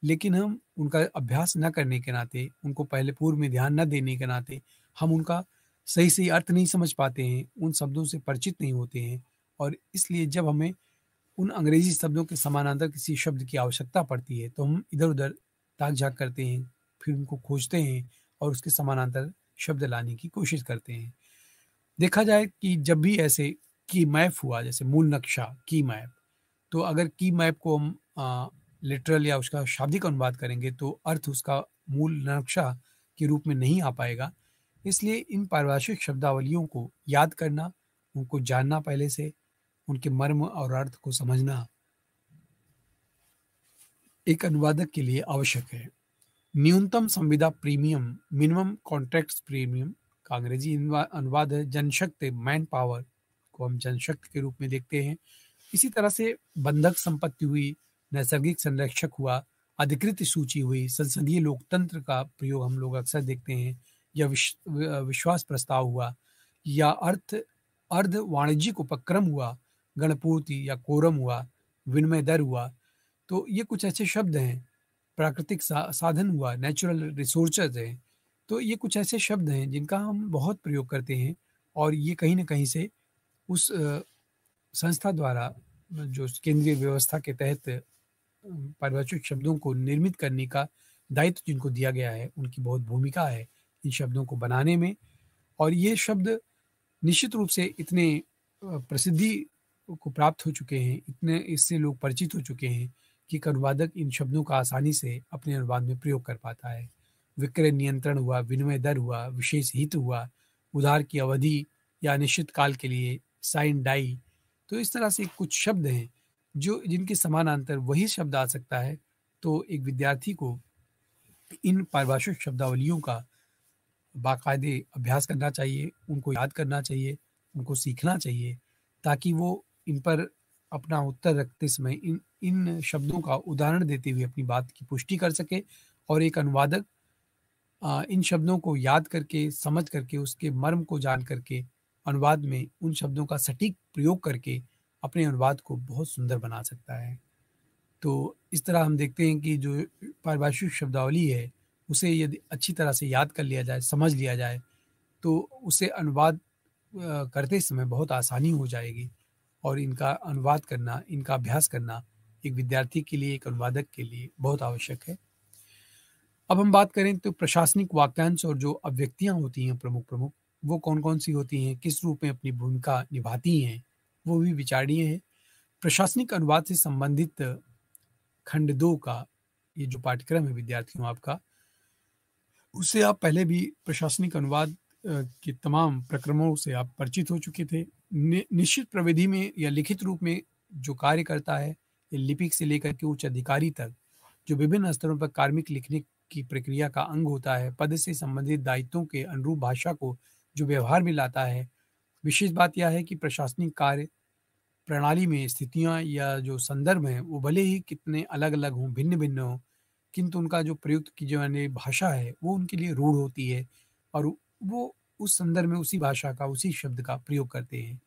लेकिन हम उनका अभ्यास न करने के नाते, उनको पहले पूर्व में ध्यान न देने के नाते, हम उनका सही सही अर्थ नहीं समझ पाते हैं, उन शब्दों से परिचित नहीं होते हैं। और इसलिए जब हमें उन अंग्रेजी शब्दों के समानांतर किसी शब्द की आवश्यकता पड़ती है, तो हम इधर उधर ताक झाक करते हैं, फिर उनको खोजते हैं और उसके समानांतर शब्द लाने की कोशिश करते हैं। देखा जाए कि जब भी ऐसे की मैप हुआ, जैसे मूल नक्शा, की मैप, तो अगर की मैप को हम लिटरल या उसका शाब्दिक अनुवाद करेंगे तो अर्थ उसका मूल नक्शा के रूप में नहीं आ पाएगा। इसलिए इन पारिभाषिक शब्दावलियों को याद करना, उनको जानना, पहले से उनके मर्म और अर्थ को समझना एक अनुवादक के लिए आवश्यक है। न्यूनतम संविदा प्रीमियम, मिनिमम कॉन्ट्रैक्ट्स प्रीमियम का अंग्रेजी अनुवाद है जनशक्ति, मैन पावर को हम जनशक्ति के रूप में देखते हैं। इसी तरह से बंधक संपत्ति हुई, नैसर्गिक संरक्षक हुआ, अधिकृत सूची हुई, संसदीय लोकतंत्र का प्रयोग हम लोग अक्सर देखते हैं, या विश्वास प्रस्ताव हुआ, या अर्ध वाणिज्यिक उपक्रम हुआ, गणपूर्ति या कोरम हुआ, विनिमय दर हुआ। तो ये कुछ ऐसे शब्द हैं। प्राकृतिक साधन हुआ, नेचुरल रिसोर्सेज है। तो ये कुछ ऐसे शब्द हैं जिनका हम बहुत प्रयोग करते हैं, और ये कहीं न कहीं से उस संस्था द्वारा, जो केंद्रीय व्यवस्था के तहत पारिभाषिक शब्दों को निर्मित करने का दायित्व जिनको दिया गया है, उनकी बहुत भूमिका है इन शब्दों को बनाने में। और ये शब्द निश्चित रूप से इतने प्रसिद्धि को प्राप्त हो चुके हैं, इतने इससे लोग परिचित हो चुके हैं कि एक अनुवादक इन शब्दों का आसानी से अपने अनुवाद में प्रयोग कर पाता है। विक्रय नियंत्रण हुआ, विनिमय दर हुआ, विशेष हित हुआ, उधार की अवधि या अनिश्चित काल के लिए, साइन डाई। तो इस तरह से कुछ शब्द हैं जो जिनके समानांतर वही शब्द आ सकता है। तो एक विद्यार्थी को इन पारिभाषिक शब्दावलियों का बाकायदे अभ्यास करना चाहिए, उनको याद करना चाहिए, उनको सीखना चाहिए, ताकि वो इन पर अपना उत्तर रखते समय इन इन शब्दों का उदाहरण देते हुए अपनी बात की पुष्टि कर सके और एक अनुवादक इन शब्दों को याद करके, समझ करके, उसके मर्म को जान करके अनुवाद में उन शब्दों का सटीक प्रयोग करके अपने अनुवाद को बहुत सुंदर बना सकता है। तो इस तरह हम देखते हैं कि जो पारिभाषिक शब्दावली है, उसे यदि अच्छी तरह से याद कर लिया जाए, समझ लिया जाए, तो उसे अनुवाद करते समय बहुत आसानी हो जाएगी और इनका अनुवाद करना, इनका अभ्यास करना एक विद्यार्थी के लिए, एक अनुवादक के लिए बहुत आवश्यक है। अब हम बात करें तो प्रशासनिक वाक्यांश और जो अभिव्यक्तियाँ होती हैं प्रमुख-प्रमुख, वो कौन-कौन सी होती हैं, किस रूप में अपनी भूमिका निभाती हैं, वो भी विचारणीय है। प्रशासनिक अनुवाद से संबंधित खंड 2 का ये जो पाठ्यक्रम है विद्यार्थियों आपका, उससे आप पहले भी प्रशासनिक अनुवाद के तमाम प्रक्रमों से आप परिचित हो चुके थे। निश्चित प्रविधि में या लिखित रूप में जो कार्य करता है, ये लिपिक से लेकर के उच्च अधिकारी तक, जो विभिन्न स्तरों पर कार्मिक लिखने की प्रक्रिया का अंग होता है, पद से संबंधित दायित्वों के अनुरूप भाषा को जो व्यवहार में लाता है। विशेष बात यह है कि प्रशासनिक कार्य प्रणाली में स्थितियाँ या जो संदर्भ हैं, वो भले ही कितने अलग-अलग हों, भिन्न-भिन्न हों, किंतु उनका जो प्रयुक्त की जाने भाषा है, वो उनके लिए रूढ़ होती है और वो उस संदर्भ में उसी भाषा का, उसी शब्द का प्रयोग करते हैं,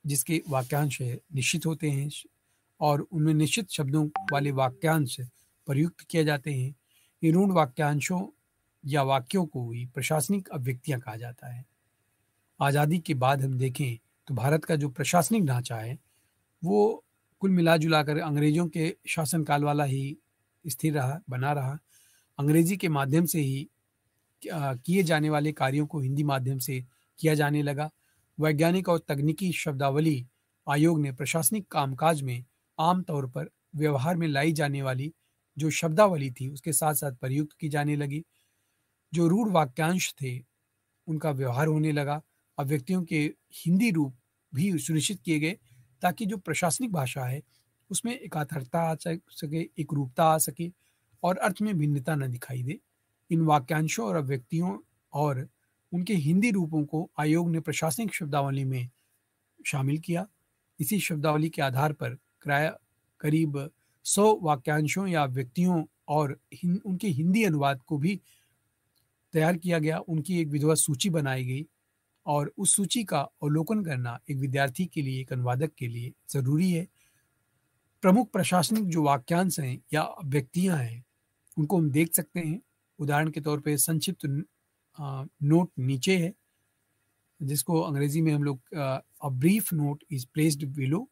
जिसके वाक्यांश निश्चित होते हैं और उनमें निश्चित शब्दों वाले वाक्यांश प्रयुक्त किए जाते हैं। इन रूढ़ वाक्यांशों या वाक्यों को ही प्रशासनिक अभिव्यक्तियाँ कहा जाता है। आज़ादी के बाद हम देखें, तो भारत का जो प्रशासनिक ढाँचा है, वो कुल मिला-जुला कर अंग्रेज़ों के शासनकाल वाला ही स्थिर रहा, बना रहा। अंग्रेज़ी के माध्यम से ही किए जाने वाले कार्यों को हिंदी माध्यम से किया जाने लगा। वैज्ञानिक और तकनीकी शब्दावली आयोग ने प्रशासनिक कामकाज में आम तौर पर व्यवहार में लाई जाने वाली जो शब्दावली थी, उसके साथ-साथ प्रयुक्त की जाने लगी। जो रूढ़ वाक्यांश थे, उनका व्यवहार होने लगा। अभिव्यक्तियों के हिंदी रूप भी सुनिश्चित किए गए ताकि जो प्रशासनिक भाषा है, उसमें एकाग्रता आ सके, एकरूपता आ सके और अर्थ में भिन्नता न दिखाई दे। इन वाक्यांशों और अभिव्यक्तियों और उनके हिंदी रूपों को आयोग ने प्रशासनिक शब्दावली में शामिल किया। इसी शब्दावली के आधार पर करीब 100 वाक्यांशों या अभिव्यक्तियों और उनके हिंदी अनुवाद को भी तैयार किया गया। उनकी एक विधिवत सूची बनाई गई और उस सूची का अवलोकन करना एक विद्यार्थी के लिए, एक अनुवादक के लिए ज़रूरी है। प्रमुख प्रशासनिक जो वाक्यांश हैं या अभिव्यक्तियाँ हैं, उनको हम देख सकते हैं। उदाहरण के तौर पे संक्षिप्त नोट नीचे है, जिसको अंग्रेजी में हम लोग a brief note is placed below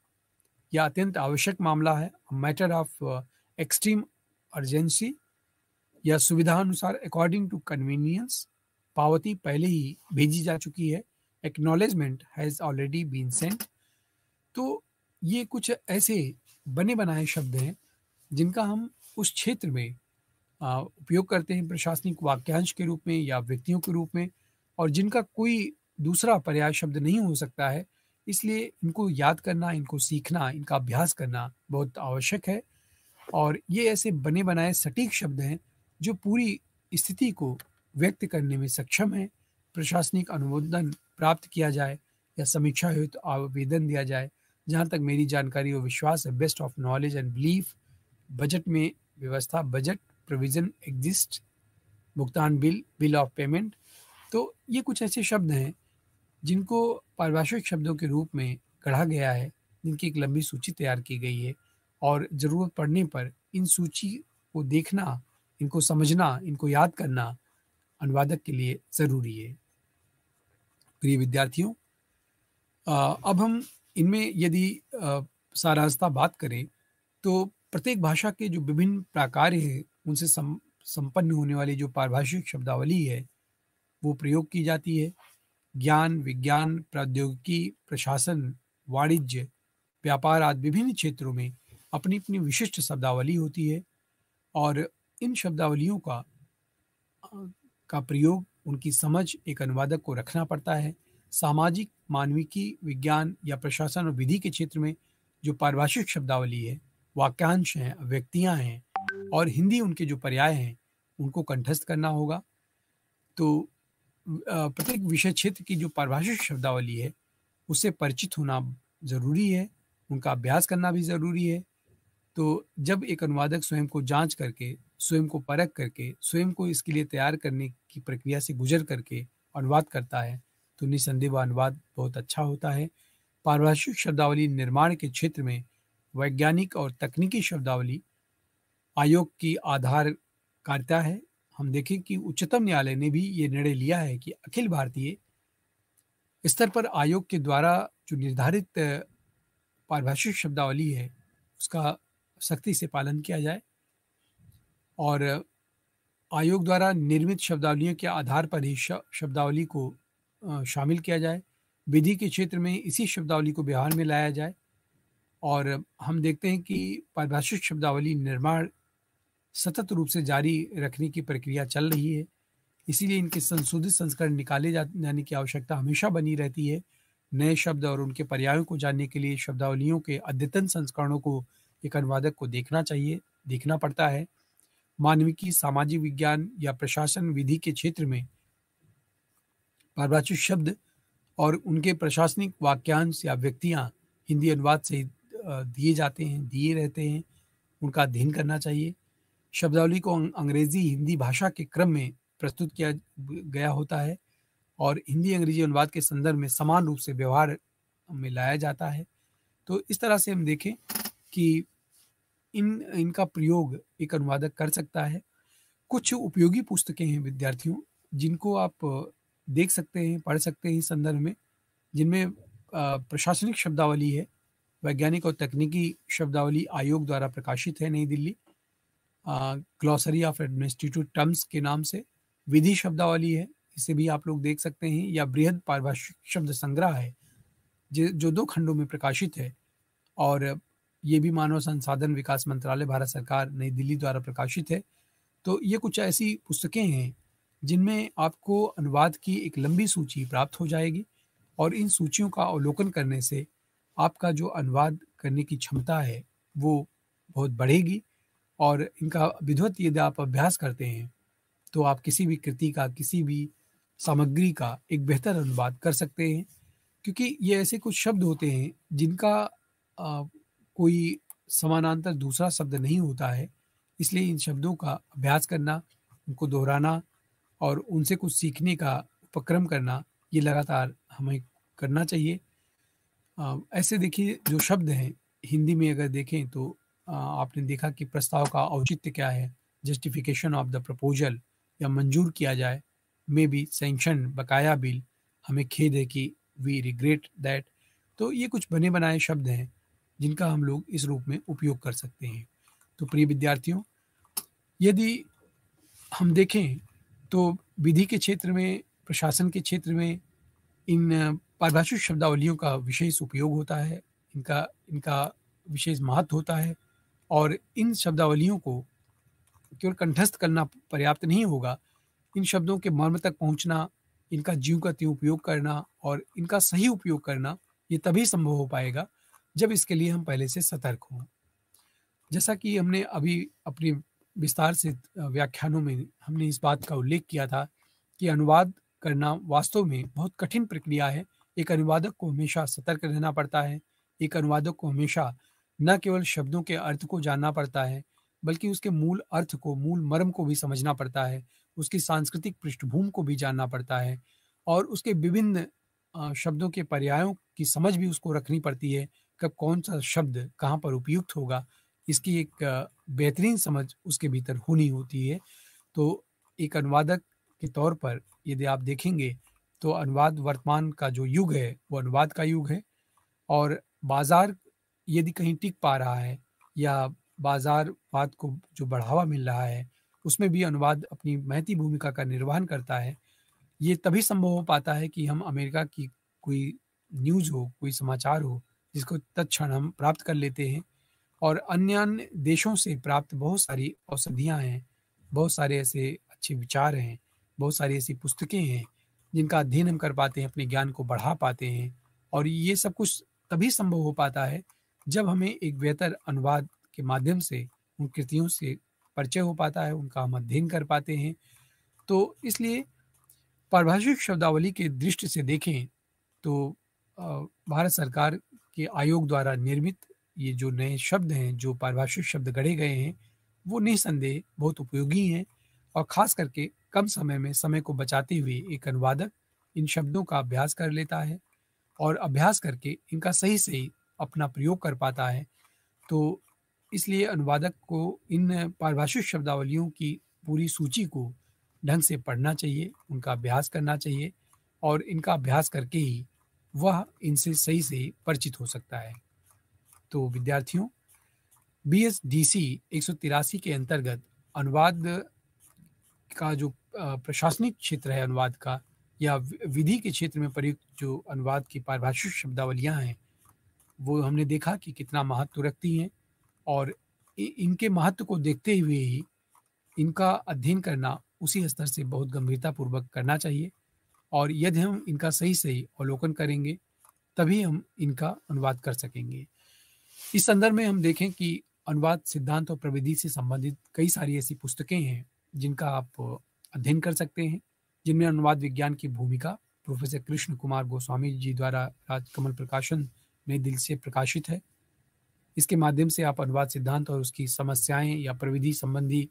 या अत्यंत आवश्यक मामला है, मैटर ऑफ एक्सट्रीम अर्जेंसी या सुविधानुसार अकॉर्डिंग टू कन्वीनियंस। पावती पहले ही भेजी जा चुकी है, acknowledgement has already been sent. तो ये कुछ ऐसे बने बनाए शब्द हैं जिनका हम उस क्षेत्र में उपयोग करते हैं प्रशासनिक वाक्यांश के रूप में या व्यक्तियों के रूप में और जिनका कोई दूसरा पर्याय शब्द नहीं हो सकता है। इसलिए इनको याद करना, इनको सीखना, इनका अभ्यास करना बहुत आवश्यक है और ये ऐसे बने बनाए सटीक शब्द हैं जो पूरी स्थिति को व्यक्त करने में सक्षम है। प्रशासनिक अनुमोदन प्राप्त किया जाए या समीक्षा हेतु आवेदन दिया जाए, जहाँ तक मेरी जानकारी और विश्वास है, best of knowledge and belief, budget में व्यवस्था, बजट प्रोविजन एग्जिस्ट, भुगतान बिल, बिल ऑफ पेमेंट। तो ये कुछ ऐसे शब्द हैं जिनको पारिभाषिक शब्दों के रूप में गढ़ा गया है, जिनकी एक लंबी सूची तैयार की गई है और ज़रूरत पड़ने पर इन सूची को देखना, इनको समझना, इनको याद करना अनुवादक के लिए ज़रूरी है। प्रिय विद्यार्थियों, अब हम इनमें यदि सारांशतः बात करें, तो प्रत्येक भाषा के जो विभिन्न प्राकार्य हैं, उनसे संपन्न होने वाली जो पारिभाषिक शब्दावली है, वो प्रयोग की जाती है। ज्ञान, विज्ञान, प्रौद्योगिकी, प्रशासन, वाणिज्य, व्यापार आदि विभिन्न क्षेत्रों में अपनी-अपनी विशिष्ट शब्दावली होती है और इन शब्दावलियों का प्रयोग, उनकी समझ एक अनुवादक को रखना पड़ता है। सामाजिक, मानविकी, विज्ञान या प्रशासन और विधि के क्षेत्र में जो पारिभाषिक शब्दावली है, वाक्यांश हैं, अभिव्यक्तियाँ हैं और हिंदी उनके जो पर्याय हैं, उनको कंठस्थ करना होगा। तो प्रत्येक विषय क्षेत्र की जो पारिभाषिक शब्दावली है, उससे परिचित होना ज़रूरी है उनका अभ्यास करना भी ज़रूरी है। तो जब एक अनुवादक स्वयं को जाँच करके, स्वयं को परख करके, स्वयं को इसके लिए तैयार करने की प्रक्रिया से गुज़र करके अनुवाद करता है, तो निस्संदेह वह अनुवाद बहुत अच्छा होता है। पारिभाषिक शब्दावली निर्माण के क्षेत्र में वैज्ञानिक और तकनीकी शब्दावली आयोग की आधारकारिता है। हम देखें कि उच्चतम न्यायालय ने भी ये निर्णय लिया है कि अखिल भारतीय स्तर पर आयोग के द्वारा जो निर्धारित पारिभाषिक शब्दावली है, उसका सख्ती से पालन किया जाए और आयोग द्वारा निर्मित शब्दावलियों के आधार पर ही शब्दावली को शामिल किया जाए। विधि के क्षेत्र में इसी शब्दावली को व्यवहार में लाया जाए और हम देखते हैं कि पारिभाषिक शब्दावली निर्माण सतत रूप से जारी रखने की प्रक्रिया चल रही है। इसीलिए इनके संशोधित संस्करण निकाले जाने की आवश्यकता हमेशा बनी रहती है। नए शब्द और उनके पर्यायों को जानने के लिए शब्दावलियों के अद्यतन संस्करणों को एक अनुवादक को देखना पड़ता है। मानविकी, सामाजिक विज्ञान या प्रशासन विधि के क्षेत्र में पारिभाषिक शब्द और उनके प्रशासनिक वाक्यांश या व्यक्तियाँ हिंदी अनुवाद से दिए रहते हैं, उनका अध्ययन करना चाहिए। शब्दावली को अंग्रेजी हिंदी भाषा के क्रम में प्रस्तुत किया गया होता है और हिंदी अंग्रेजी अनुवाद के संदर्भ में समान रूप से व्यवहार में लाया जाता है। तो इस तरह से हम देखें कि इनका प्रयोग एक अनुवादक कर सकता है। कुछ उपयोगी पुस्तकें हैं विद्यार्थियों, जिनको आप देख सकते हैं, पढ़ सकते हैं इस संदर्भ में, जिनमें प्रशासनिक शब्दावली है, वैज्ञानिक और तकनीकी शब्दावली आयोग द्वारा प्रकाशित है नई Delhi, glossary of administrative terms के नाम से। विधि शब्दावली है, इसे भी आप लोग देख सकते हैं, या बृहद पारिभाषिक शब्द संग्रह है जो 2 खंडों में प्रकाशित है और ये भी मानव संसाधन विकास मंत्रालय, भारत सरकार, नई दिल्ली द्वारा प्रकाशित है। तो ये कुछ ऐसी पुस्तकें हैं जिनमें आपको अनुवाद की एक लंबी सूची प्राप्त हो जाएगी और इन सूचियों का अवलोकन करने से आपका जो अनुवाद करने की क्षमता है वो बहुत बढ़ेगी और इनका विधिवत यदि आप अभ्यास करते हैं तो आप किसी भी कृति का, किसी भी सामग्री का एक बेहतर अनुवाद कर सकते हैं, क्योंकि ये ऐसे कुछ शब्द होते हैं जिनका कोई समानांतर दूसरा शब्द नहीं होता है। इसलिए इन शब्दों का अभ्यास करना, उनको दोहराना और उनसे कुछ सीखने का उपक्रम करना, ये लगातार हमें करना चाहिए। ऐसे देखिए जो शब्द हैं हिंदी में अगर देखें तो आपने देखा कि प्रस्ताव का औचित्य क्या है, जस्टिफिकेशन ऑफ द प्रपोजल, या मंजूर किया जाए, मे बी सैंक्शन, बकाया बिल, हमें खेद है कि, वी रिग्रेट दैट। तो ये कुछ बने बनाए शब्द हैं जिनका हम लोग इस रूप में उपयोग कर सकते हैं। तो प्रिय विद्यार्थियों, यदि हम देखें तो विधि के क्षेत्र में, प्रशासन के क्षेत्र में इन पारिभाषिक शब्दावलियों का विशेष उपयोग होता है, इनका विशेष महत्व होता है और इन शब्दावलियों को केवल कंठस्थ करना पर्याप्त नहीं होगा। इन शब्दों के मर्म तक पहुंचना, इनका ज्यों का त्यों उपयोग करना और इनका सही उपयोग करना, ये तभी संभव हो पाएगा जब इसके लिए हम पहले से सतर्क हों। जैसा कि हमने अभी अपनी विस्तार से व्याख्यानों में हमने इस बात का उल्लेख किया था कि अनुवाद करना वास्तव में बहुत कठिन प्रक्रिया है। एक अनुवादक को हमेशा सतर्क रहना पड़ता है। एक अनुवादक को हमेशा न केवल शब्दों के अर्थ को जानना पड़ता है, बल्कि उसके मूल अर्थ को, मूल मर्म को भी समझना पड़ता है, उसकी सांस्कृतिक पृष्ठभूमि को भी जानना पड़ता है और उसके विभिन्न शब्दों के पर्यायों की समझ भी उसको रखनी पड़ती है। कब कौन सा शब्द कहाँ पर उपयुक्त होगा, इसकी एक बेहतरीन समझ उसके भीतर होनी होती है। तो एक अनुवादक के तौर पर यदि आप देखेंगे तो अनुवाद, वर्तमान का जो युग है वो अनुवाद का युग है और बाजार यदि कहीं टिक पा रहा है या बाजारवाद को जो बढ़ावा मिल रहा है, उसमें भी अनुवाद अपनी महती भूमिका का निर्वहन करता है। ये तभी संभव हो पाता है कि हम अमेरिका की कोई न्यूज़ हो, कोई समाचार हो, जिसको तत्क्षण हम प्राप्त कर लेते हैं और अन्य देशों से प्राप्त बहुत सारी औषधियाँ हैं, बहुत सारे ऐसे अच्छे विचार हैं, बहुत सारी ऐसी पुस्तकें हैं, जिनका अध्ययन हम कर पाते हैं, अपने ज्ञान को बढ़ा पाते हैं और ये सब कुछ तभी संभव हो पाता है जब हमें एक बेहतर अनुवाद के माध्यम से उन कृतियों से परिचय हो पाता है, उनका हम अध्ययन कर पाते हैं। तो इसलिए पारिभाषिक शब्दावली के दृष्टि से देखें तो भारत सरकार के आयोग द्वारा निर्मित ये जो नए शब्द हैं, जो पारिभाषिक शब्द गढ़े गए हैं, वो निसंदेह बहुत उपयोगी हैं और ख़ास करके कम समय में समय को बचाते हुए एक अनुवादक इन शब्दों का अभ्यास कर लेता है और अभ्यास करके इनका सही-सही अपना प्रयोग कर पाता है। तो इसलिए अनुवादक को इन पारिभाषिक शब्दावलियों की पूरी सूची को ढंग से पढ़ना चाहिए, उनका अभ्यास करना चाहिए और इनका अभ्यास करके ही वह इनसे सही से परिचित हो सकता है। तो विद्यार्थियों, बीएसडीसी 183 के अंतर्गत अनुवाद का जो प्रशासनिक क्षेत्र है अनुवाद का या विधि के क्षेत्र में प्रयुक्त जो अनुवाद की पारिभाषिक शब्दावलियां हैं, वो हमने देखा कि कितना महत्व रखती हैं और इनके महत्व को देखते हुए ही इनका अध्ययन करना उसी स्तर से बहुत गंभीरतापूर्वक करना चाहिए और यदि हम इनका सही-सही अवलोकन करेंगे, तभी हम इनका अनुवाद कर सकेंगे। इस संदर्भ में हम देखें कि अनुवाद सिद्धांत और प्रविधि से संबंधित कई सारी ऐसी पुस्तकें हैं, जिनका आप अध्ययन कर सकते हैं, जिनमें अनुवाद विज्ञान की भूमिका प्रोफेसर कृष्ण कुमार गोस्वामी जी द्वारा राजकमल प्रकाशन नई दिल्ली से प्रकाशित है। इसके माध्यम से आप अनुवाद सिद्धांत और उसकी समस्याएं या प्रविधि संबंधी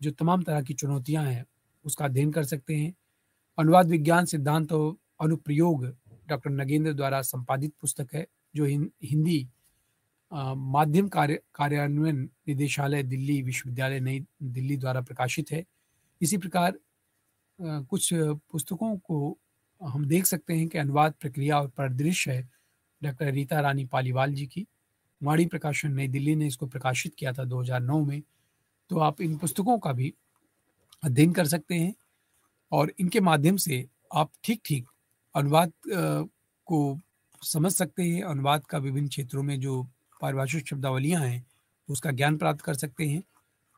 जो तमाम तरह की चुनौतियां हैं, उसका अध्ययन कर सकते हैं। अनुवाद विज्ञान सिद्धांत और अनुप्रयोग डॉक्टर नगेंद्र द्वारा संपादित पुस्तक है, जो हिंदी माध्यम कार्यान्वयन निदेशालय दिल्ली विश्वविद्यालय नई दिल्ली द्वारा प्रकाशित है। इसी प्रकार कुछ पुस्तकों को हम देख सकते हैं कि अनुवाद प्रक्रिया और परिदृश्य है, डॉक्टर रीता रानी पालीवाल जी की। वाणी प्रकाशन नई दिल्ली ने इसको प्रकाशित किया था 2009 में। तो आप इन पुस्तकों का भी अध्ययन कर सकते हैं और इनके माध्यम से आप ठीक-ठीक अनुवाद को समझ सकते हैं। अनुवाद का विभिन्न क्षेत्रों में जो पारिभाषिक शब्दावलियाँ हैं, उसका ज्ञान प्राप्त कर सकते हैं।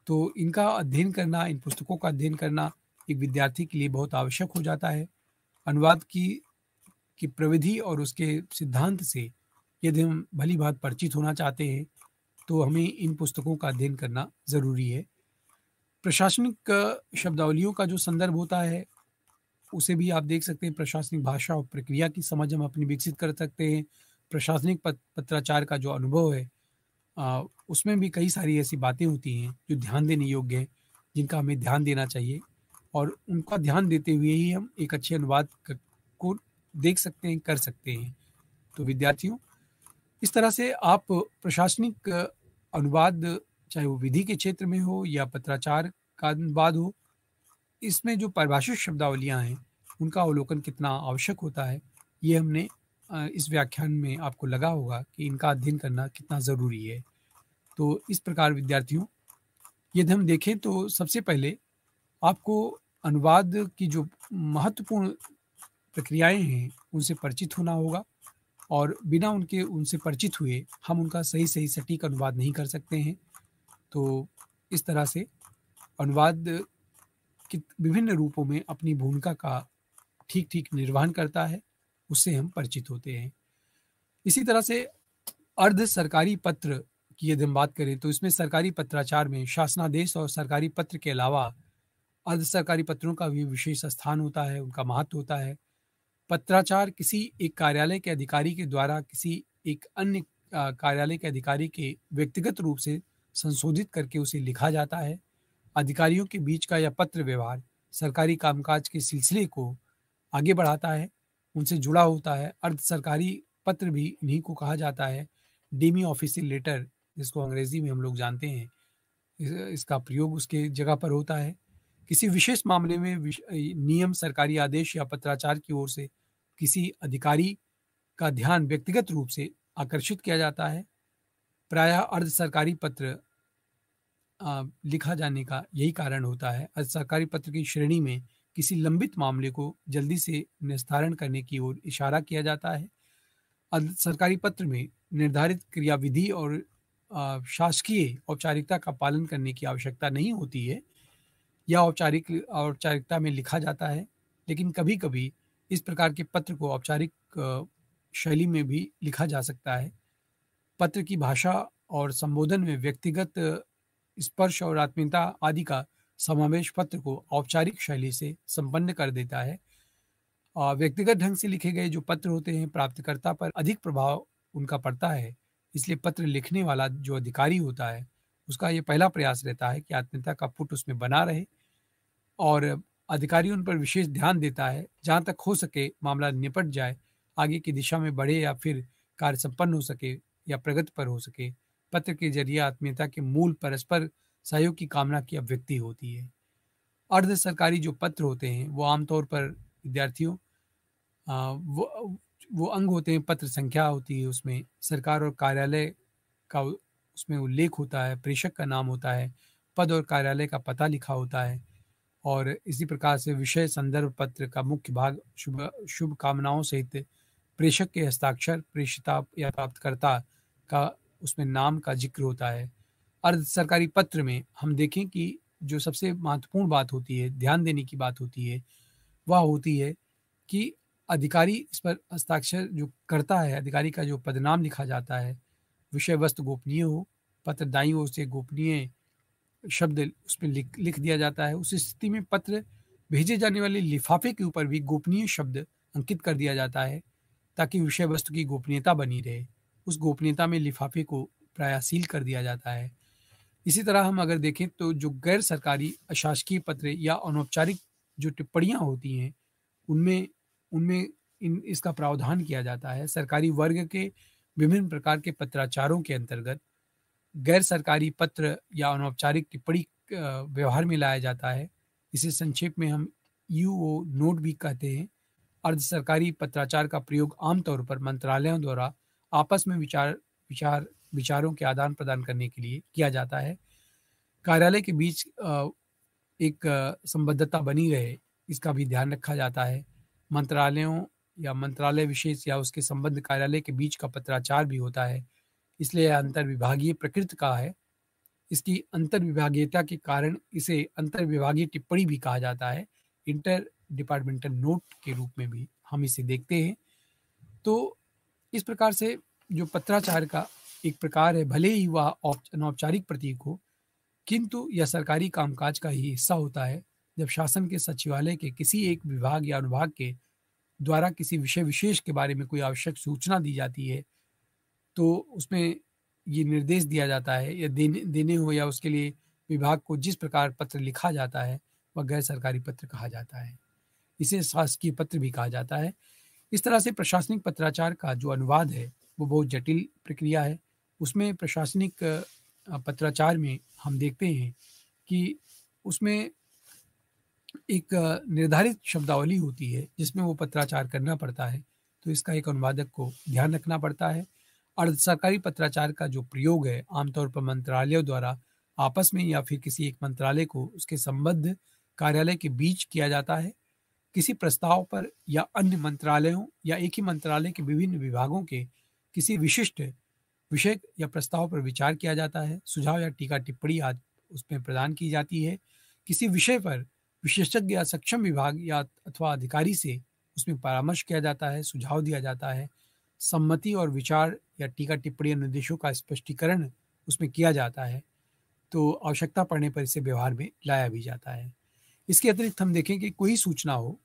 तो इनका अध्ययन करना, इन पुस्तकों का अध्ययन करना एक विद्यार्थी के लिए बहुत आवश्यक हो जाता है। अनुवाद की प्रविधि और उसके सिद्धांत से यदि हम भली-भाँति परिचित होना चाहते हैं, तो हमें इन पुस्तकों का अध्ययन करना ज़रूरी है। प्रशासनिक शब्दावलियों का जो संदर्भ होता है, उसे भी आप देख सकते हैं। प्रशासनिक भाषा और प्रक्रिया की समझ हम अपनी विकसित कर सकते हैं। प्रशासनिक पत्राचार का जो अनुभव है, उसमें भी कई सारी ऐसी बातें होती हैं जो ध्यान देने योग्य हैं, जिनका हमें ध्यान देना चाहिए और उनका ध्यान देते हुए ही हम एक अच्छे अनुवाद को देख सकते हैं, कर सकते हैं। तो विद्यार्थियों, इस तरह से आप प्रशासनिक अनुवाद, चाहे वो विधि के क्षेत्र में हो या पत्राचार का अनुवाद हो, इसमें जो पारिभाषिक शब्दावलियाँ हैं, उनका अवलोकन कितना आवश्यक होता है, ये हमने इस व्याख्यान में आपको लगा होगा कि इनका अध्ययन करना कितना ज़रूरी है। तो इस प्रकार विद्यार्थियों, यदि हम देखें तो सबसे पहले आपको अनुवाद की जो महत्वपूर्ण प्रक्रियाएँ हैं, उनसे परिचित होना होगा और बिना उनसे परिचित हुए हम उनका सही-सही सटीक अनुवाद नहीं कर सकते हैं। तो इस तरह से अनुवाद कि विभिन्न रूपों में अपनी भूमिका का ठीक-ठीक निर्वहन करता है, उससे हम परिचित होते हैं। इसी तरह से अर्ध सरकारी पत्र की यदि हम बात करें, तो इसमें सरकारी पत्राचार में शासनादेश और सरकारी पत्र के अलावा अर्ध सरकारी पत्रों का भी विशेष स्थान होता है, उनका महत्व होता है। पत्राचार किसी एक कार्यालय के अधिकारी के द्वारा किसी एक अन्य कार्यालय के अधिकारी के व्यक्तिगत रूप से संशोधित करके उसे लिखा जाता है। अधिकारियों के बीच का यह पत्र व्यवहार सरकारी कामकाज के सिलसिले को आगे बढ़ाता है, उनसे जुड़ा होता है। अर्ध सरकारी पत्र भी इन्हीं को कहा जाता है। डेमी ऑफिशियल लेटर, जिसको अंग्रेजी में हम लोग जानते हैं, इसका प्रयोग उसके जगह पर होता है। किसी विशेष मामले में नियम, सरकारी आदेश या पत्राचार की ओर से किसी अधिकारी का ध्यान व्यक्तिगत रूप से आकर्षित किया जाता है। प्रायः अर्ध सरकारी पत्र लिखा जाने का यही कारण होता है। अर्ध सरकारी पत्र की श्रेणी में किसी लंबित मामले को जल्दी से निस्तारण करने की ओर इशारा किया जाता है। अर्ध सरकारी पत्र में निर्धारित क्रियाविधि और शासकीय औपचारिकता का पालन करने की आवश्यकता नहीं होती है या औपचारिकता में लिखा जाता है, लेकिन कभी-कभी इस प्रकार के पत्र को औपचारिक शैली में भी लिखा जा सकता है। पत्र की भाषा और संबोधन में व्यक्तिगत स्पर्श और आत्मीयता आदि का समावेश पत्र को औपचारिक शैली से संपन्न कर देता है। व्यक्तिगत ढंग से लिखे गए जो पत्र होते हैं, प्राप्तकर्ता पर अधिक प्रभाव उनका पड़ता है, इसलिए पत्र लिखने वाला जो अधिकारी होता है, उसका ये पहला प्रयास रहता है कि आत्मीयता का पुट उसमें बना रहे और अधिकारी उन पर विशेष ध्यान देता है, जहाँ तक हो सके मामला निपट जाए, आगे की दिशा में बढ़े या फिर कार्य संपन्न हो सके या प्रगति पर हो सके। पत्र के जरिए आत्मीयता के मूल परस्पर सहयोग की कामना की अभिव्यक्ति होती है। अर्ध सरकारी जो पत्र होते हैं, वो आमतौर पर विद्यार्थियों वो अंग होते हैं, पत्र संख्या होती है उसमें, सरकार और कार्यालय का उसमें उल्लेख होता है, प्रेषक का नाम होता है, पद और कार्यालय का पता लिखा होता है और इसी प्रकार से विषय संदर्भ पत्र का मुख्य भाग शुभ कामनाओं सहित प्रेषक के हस्ताक्षर, प्रेषिता या प्राप्तकर्ता का उसमें नाम का जिक्र होता है। अर्ध सरकारी पत्र में हम देखें कि जो सबसे महत्वपूर्ण बात होती है, ध्यान देने की बात होती है, वह होती है कि अधिकारी इस पर हस्ताक्षर जो करता है, अधिकारी का जो पदनाम लिखा जाता है, विषय वस्तु गोपनीय हो, पत्र दाईं ओर से गोपनीय शब्द उसमें लिख दिया जाता है। उस स्थिति में पत्र भेजे जाने वाले लिफाफे के ऊपर भी गोपनीय शब्द अंकित कर दिया जाता है, ताकि विषय वस्तु की गोपनीयता बनी रहे। उस गोपनीयता में लिफाफे को प्रायः सील कर दिया जाता है। इसी तरह हम अगर देखें तो जो गैर सरकारी अशासकीय पत्र या अनौपचारिक जो टिप्पणियाँ होती हैं, उनमें उनमें इसका प्रावधान किया जाता है। सरकारी वर्ग के विभिन्न प्रकार के पत्राचारों के अंतर्गत गैर सरकारी पत्र या अनौपचारिक टिप्पणी व्यवहार में लाया जाता है। इसे संक्षेप में हम यूओ नोट भी कहते हैं। अर्ध सरकारी पत्राचार का प्रयोग आमतौर पर मंत्रालयों द्वारा आपस में विचारों के आदान प्रदान करने के लिए किया जाता है। कार्यालय के बीच एक संबद्धता बनी रहे, इसका भी ध्यान रखा जाता है। मंत्रालयों या मंत्रालय विशेष या उसके संबद्ध कार्यालय के बीच का पत्राचार भी होता है, इसलिए यह अंतर विभागीय प्रकृति का है। इसकी अंतर विभागीयता के कारण इसे अंतर विभागीय टिप्पणी भी कहा जाता है। इंटर डिपार्टमेंटल नोट के रूप में भी हम इसे देखते हैं। तो इस प्रकार से जो पत्राचार का एक प्रकार है, भले ही वह अनौपचारिक प्रतीक हो, किंतु यह सरकारी कामकाज का ही हिस्सा होता है। जब शासन के सचिवालय के किसी एक विभाग या अनुभाग के द्वारा किसी विषय विशेष के बारे में कोई आवश्यक सूचना दी जाती है, तो उसमें ये निर्देश दिया जाता है या देने हो या उसके लिए विभाग को जिस प्रकार पत्र लिखा जाता है, वह गैर सरकारी पत्र कहा जाता है। इसे शासकीय पत्र भी कहा जाता है। इस तरह से प्रशासनिक पत्राचार का जो अनुवाद है, वो बहुत जटिल प्रक्रिया है। उसमें प्रशासनिक पत्राचार में हम देखते हैं कि उसमें एक निर्धारित शब्दावली होती है, जिसमें वो पत्राचार करना पड़ता है। तो इसका एक अनुवादक को ध्यान रखना पड़ता है। अर्ध सरकारी पत्राचार का जो प्रयोग है, आमतौर पर मंत्रालयों द्वारा आपस में या फिर किसी एक मंत्रालय को उसके संबद्ध कार्यालय के बीच किया जाता है। किसी प्रस्ताव पर या अन्य मंत्रालयों या एक ही मंत्रालय के विभिन्न विभागों के किसी विशिष्ट विषय या प्रस्ताव पर विचार किया जाता है। सुझाव या टीका टिप्पणी आदि उसमें प्रदान की जाती है। किसी विषय पर विशेषज्ञ या सक्षम विभाग या अथवा अधिकारी से उसमें परामर्श किया जाता है, सुझाव दिया जाता है। सम्मति और विचार या टीका टिप्पणी निर्देशों का स्पष्टीकरण उसमें किया जाता है। तो आवश्यकता पड़ने पर इसे व्यवहार में लाया भी जाता है। इसके अतिरिक्त हम देखें कि कोई सूचना हो,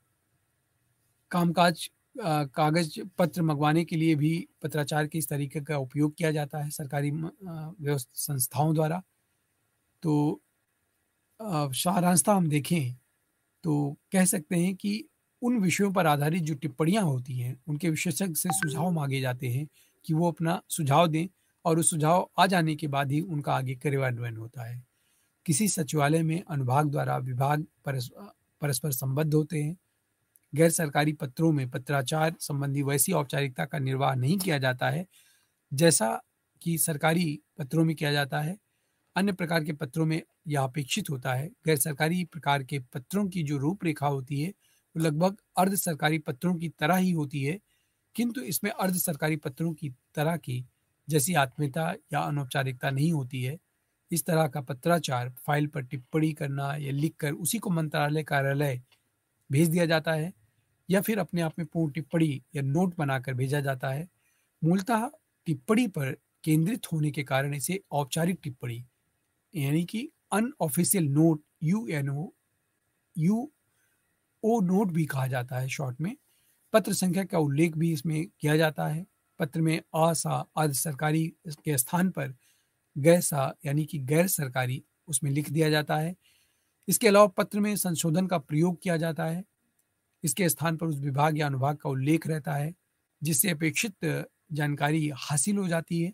कामकाज कागज पत्र मंगवाने के लिए भी पत्राचार के इस तरीके का उपयोग किया जाता है सरकारी व्यवस्था संस्थाओं द्वारा। तो सारांशतः हम देखें तो कह सकते हैं कि उन विषयों पर आधारित जो टिप्पणियाँ होती हैं, उनके विशेषज्ञ से सुझाव मांगे जाते हैं कि वो अपना सुझाव दें और उस सुझाव आ जाने के बाद ही उनका आगे कार्यान्वयन होता है। किसी सचिवालय में अनुभाग द्वारा विभाग परस्पर संबद्ध होते हैं। गैर सरकारी पत्रों में पत्राचार संबंधी वैसी औपचारिकता का निर्वाह नहीं किया जाता है जैसा कि सरकारी पत्रों में किया जाता है। अन्य प्रकार के पत्रों में यह अपेक्षित होता है। गैर सरकारी प्रकार के पत्रों की जो रूपरेखा होती है, वो लगभग अर्ध सरकारी पत्रों की तरह ही होती है, किंतु इसमें अर्ध सरकारी पत्रों की तरह की जैसी आत्मीयता या अनौपचारिकता नहीं होती है। इस तरह का पत्राचार फाइल पर टिप्पणी करना या लिखकर उसी को मंत्रालय कार्यालय भेज दिया जाता है या फिर अपने आप में पूर्ण टिप्पणी या नोट बनाकर भेजा जाता है। मूलतः टिप्पणी पर केंद्रित होने के कारण इसे औपचारिक टिप्पणी यानी कि अनऑफिशियल नोट यूओ नोट भी कहा जाता है शॉर्ट में। पत्र संख्या का उल्लेख भी इसमें किया जाता है। पत्र में अ सा अर्ध सरकारी के स्थान पर गै सा यानी कि गैर सरकारी उसमें लिख दिया जाता है। इसके अलावा पत्र में संशोधन का प्रयोग किया जाता है। इसके स्थान पर उस विभाग या अनुभाग का उल्लेख रहता है जिससे अपेक्षित जानकारी हासिल हो जाती है।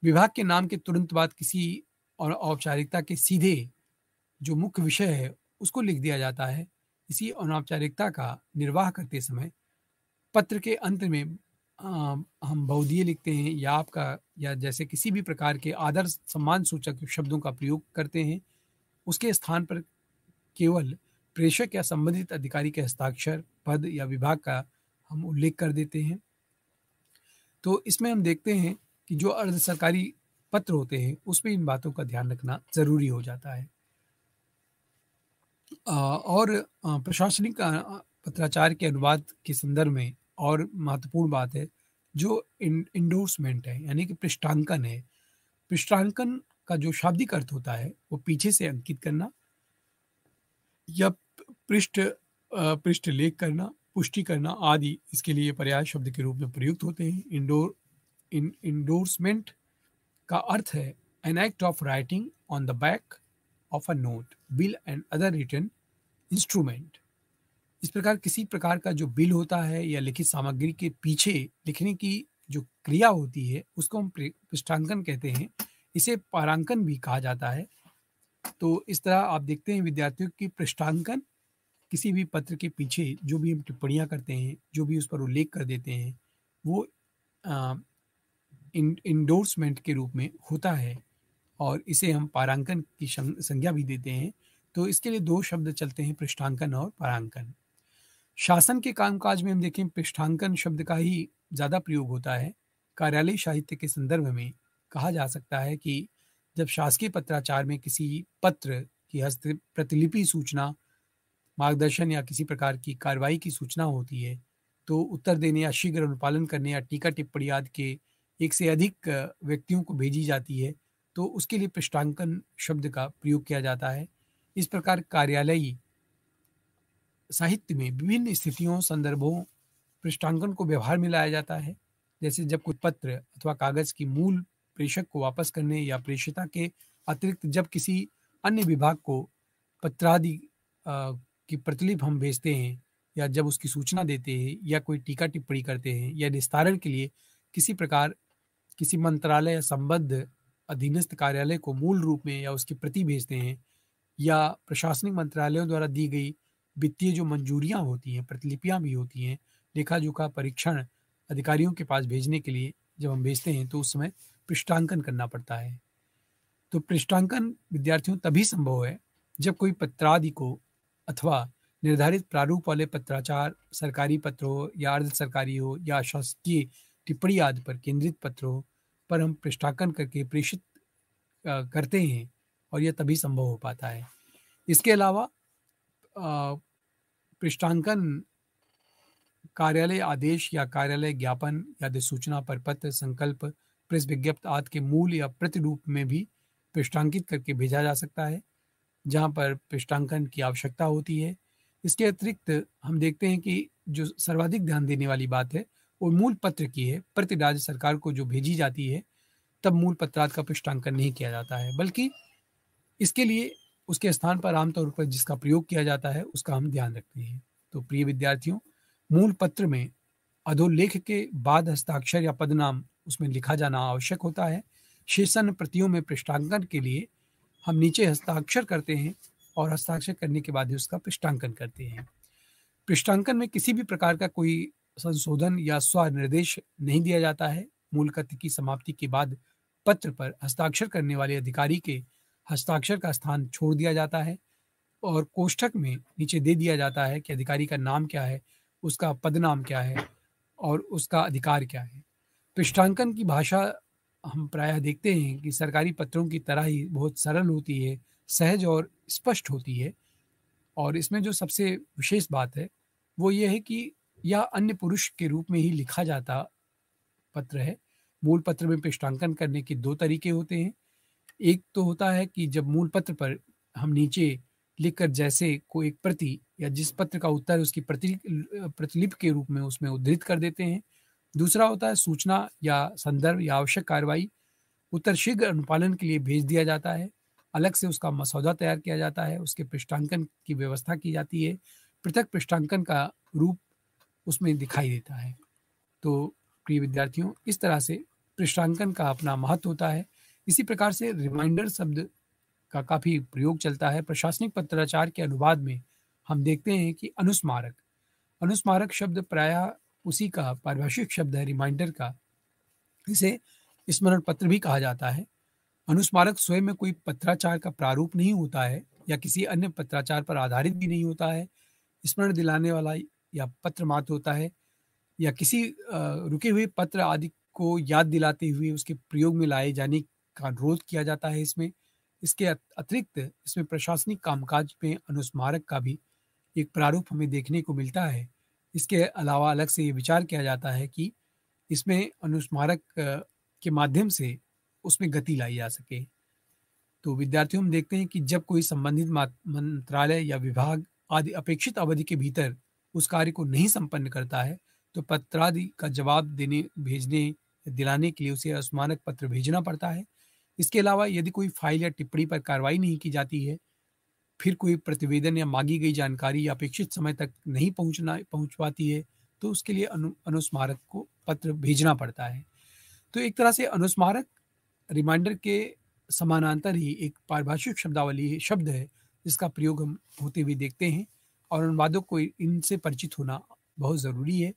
विभाग के नाम के तुरंत बाद किसी और औपचारिकता के सीधे जो मुख्य विषय है उसको लिख दिया जाता है। इसी अनौपचारिकता का निर्वाह करते समय पत्र के अंत में हम बहुधीय लिखते हैं या आपका या जैसे किसी भी प्रकार के आदर सम्मान सूचक शब्दों का प्रयोग करते हैं। उसके स्थान पर केवल प्रेषक या संबंधित अधिकारी के हस्ताक्षर, पद या विभाग का हम उल्लेख कर देते हैं। तो इसमें हम देखते हैं कि जो अर्ध सरकारी पत्र होते हैं उसमें इन बातों का ध्यान रखना जरूरी हो जाता है। और प्रशासनिक पत्राचार के अनुवाद के संदर्भ में और महत्वपूर्ण बात है जो इंडोर्समेंट है यानी कि पृष्ठांकन है। पृष्ठांकन का जो शाब्दिक अर्थ होता है वो पीछे से अंकित करना या पृष्ठ लेख करना, पुष्टि करना आदि इसके लिए पर्याय शब्द के रूप में प्रयुक्त होते हैं। इंडोर्समेंट का अर्थ है an act of writing on the back of a note, bill and other written instrument. इस प्रकार किसी प्रकार का जो बिल होता है या लिखित सामग्री के पीछे लिखने की जो क्रिया होती है उसको हम पृष्ठांकन कहते हैं। इसे पारांकन भी कहा जाता है। तो इस तरह आप देखते हैं विद्यार्थियों की पृष्ठांकन किसी भी पत्र के पीछे जो भी हम टिप्पणियां करते हैं, जो भी उस पर उल्लेख कर देते हैं, वो इंडोर्समेंट के रूप में होता है और इसे हम पारांकन की संज्ञा भी देते हैं। तो इसके लिए दो शब्द चलते हैं, पृष्ठांकन और पारांकन। शासन के कामकाज में हम देखें पृष्ठांकन शब्द का ही ज़्यादा प्रयोग होता है। कार्यालय साहित्य के संदर्भ में कहा जा सकता है कि जब शासकीय पत्राचार में किसी पत्र की हस्त प्रतिलिपि सूचना, मार्गदर्शन या किसी प्रकार की कार्रवाई की सूचना होती है तो उत्तर देने या शीघ्र अनुपालन करने या टीका टिप्पणी आदि के एक से अधिक व्यक्तियों को भेजी जाती है तो उसके लिए पृष्ठांकन शब्द का प्रयोग किया जाता है। इस प्रकार कार्यालयी साहित्य में विभिन्न स्थितियों, संदर्भों पृष्ठांकन को व्यवहार में लाया जाता है। जैसे जब कोई पत्र अथवा कागज की मूल प्रेषक को वापस करने या प्रेषिता के अतिरिक्त जब किसी अन्य विभाग को पत्रादि की प्रतिलिप हम भेजते हैं या जब उसकी सूचना देते हैं या कोई टीका टिप्पणी करते हैं या निस्तारण के लिए किसी प्रकार किसी मंत्रालय या संबद्ध अधीनस्थ कार्यालय को मूल रूप में या उसकी प्रति भेजते हैं या प्रशासनिक मंत्रालयों द्वारा दी गई वित्तीय जो मंजूरियां होती हैं, प्रतिलिपियां भी होती हैं, लेखा जोखा परीक्षण अधिकारियों के पास भेजने के लिए जब हम भेजते हैं तो उस समय पृष्ठांकन करना पड़ता है। तो पृष्ठांकन विद्यार्थियों तभी संभव है जब कोई पत्रादि को अथवा निर्धारित प्रारूप वाले पत्राचार, सरकारी पत्र हो या अर्ध सरकारी हो या शासकीय टिप्पणी आदि पर केंद्रित पत्र हो पर हम पृष्ठांकन करके प्रेषित करते हैं और यह तभी संभव हो पाता है। इसके अलावा पृष्ठांकन कार्यालय आदेश या कार्यालय ज्ञापन या अधिसूचना पर पत्र, संकल्प, प्रेस विज्ञप्ति आदि के मूल या प्रतिरूप में भी पृष्ठांकित करके भेजा जा सकता है जहां पर पृष्ठांकन की आवश्यकता होती है। इसके अतिरिक्त हम देखते हैं कि जो सर्वाधिक ध्यान देने वाली बात है वो मूल पत्र की है। प्रति राज्य सरकार को जो भेजी जाती है तब मूल पत्रार्थ का पृष्ठांकन नहीं किया जाता है, बल्कि इसके लिए उसके स्थान पर आमतौर पर जिसका प्रयोग किया जाता है उसका हम ध्यान रखते हैं। तो प्रिय विद्यार्थियों, मूल पत्र में अधोलेख के बाद हस्ताक्षर या पदनाम उसमें लिखा जाना आवश्यक होता है। शेषन प्रतियों में पृष्ठांकन के लिए हम नीचे हस्ताक्षर करते हैं और हस्ताक्षर करने के बाद ही उसका पृष्ठांकन करते हैं। पृष्ठांकन में किसी भी प्रकार का कोई संशोधन या स्वनिर्देश नहीं दिया जाता है। मूल कथ्य की समाप्ति के बाद पत्र पर हस्ताक्षर करने वाले अधिकारी के हस्ताक्षर का स्थान छोड़ दिया जाता है और कोष्ठक में नीचे दे दिया जाता है कि अधिकारी का नाम क्या है, उसका पदनाम क्या है और उसका अधिकार क्या है। पृष्ठांकन की भाषा हम प्रायः देखते हैं कि सरकारी पत्रों की तरह ही बहुत सरल होती है, सहज और स्पष्ट होती है। और इसमें जो सबसे विशेष बात है वो ये है कि यह अन्य पुरुष के रूप में ही लिखा जाता पत्र है। मूल पत्र में पृष्ठांकन करने के दो तरीके होते हैं। एक तो होता है कि जब मूल पत्र पर हम नीचे लिखकर जैसे कोई एक प्रति या जिस पत्र का उत्तर उसकी प्रतिलिपि के रूप में उसमें उद्धृत कर देते हैं, दूसरा होता है सूचना या संदर्भ या आवश्यक कार्रवाई उत्तर शीघ्र अनुपालन के लिए भेज दिया जाता है। अलग से उसका मसौदा तैयार किया जाता है, उसके पृष्ठांकन की व्यवस्था की जाती है, पृथक पृष्ठांकन का रूप उसमें दिखाई देता है। तो प्रिय विद्यार्थियों, इस तरह से पृष्ठांकन का अपना महत्व होता है। इसी प्रकार से रिमाइंडर शब्द का काफ़ी प्रयोग चलता है। प्रशासनिक पत्राचार के अनुवाद में हम देखते हैं कि अनुस्मारक, अनुस्मारक शब्द प्रायः उसी का पारिभाषिक शब्द है रिमाइंडर का। इसे स्मरण पत्र भी कहा जाता है। अनुस्मारक स्वयं में कोई पत्राचार का प्रारूप नहीं होता है या किसी अन्य पत्राचार पर आधारित भी नहीं होता है। स्मरण दिलाने वाला या पत्र मात्र होता है या किसी रुके हुए पत्र आदि को याद दिलाते हुए उसके प्रयोग में लाए जाने का अनुरोध किया जाता है इसमें। इसके अतिरिक्त इसमें प्रशासनिक कामकाज में अनुस्मारक का भी एक प्रारूप हमें देखने को मिलता है। इसके अलावा अलग से ये विचार किया जाता है कि इसमें अनुस्मारक के माध्यम से उसमें गति लाई जा सके। तो विद्यार्थियों, हम देखते हैं कि जब कोई संबंधित मंत्रालय या विभाग आदि अपेक्षित अवधि के भीतर उस कार्य को नहीं संपन्न करता है, तो पत्रादि का जवाब देने, भेजने, दिलाने के लिए उसे अनुस्मारक पत्र भेजना पड़ता है। इसके अलावा यदि कोई फाइल या टिप्पणी पर कार्रवाई नहीं की जाती है, फिर कोई प्रतिवेदन या मांगी गई जानकारी अपेक्षित समय तक नहीं पहुंच पाती है, तो उसके लिए अनुस्मारक को पत्र भेजना पड़ता है। तो एक तरह से अनुस्मारक रिमाइंडर के समानांतर ही एक पारिभाषिक शब्दावली शब्द है जिसका प्रयोग हम होते हुए देखते हैं और अनुवादक को इनसे परिचित होना बहुत ज़रूरी है।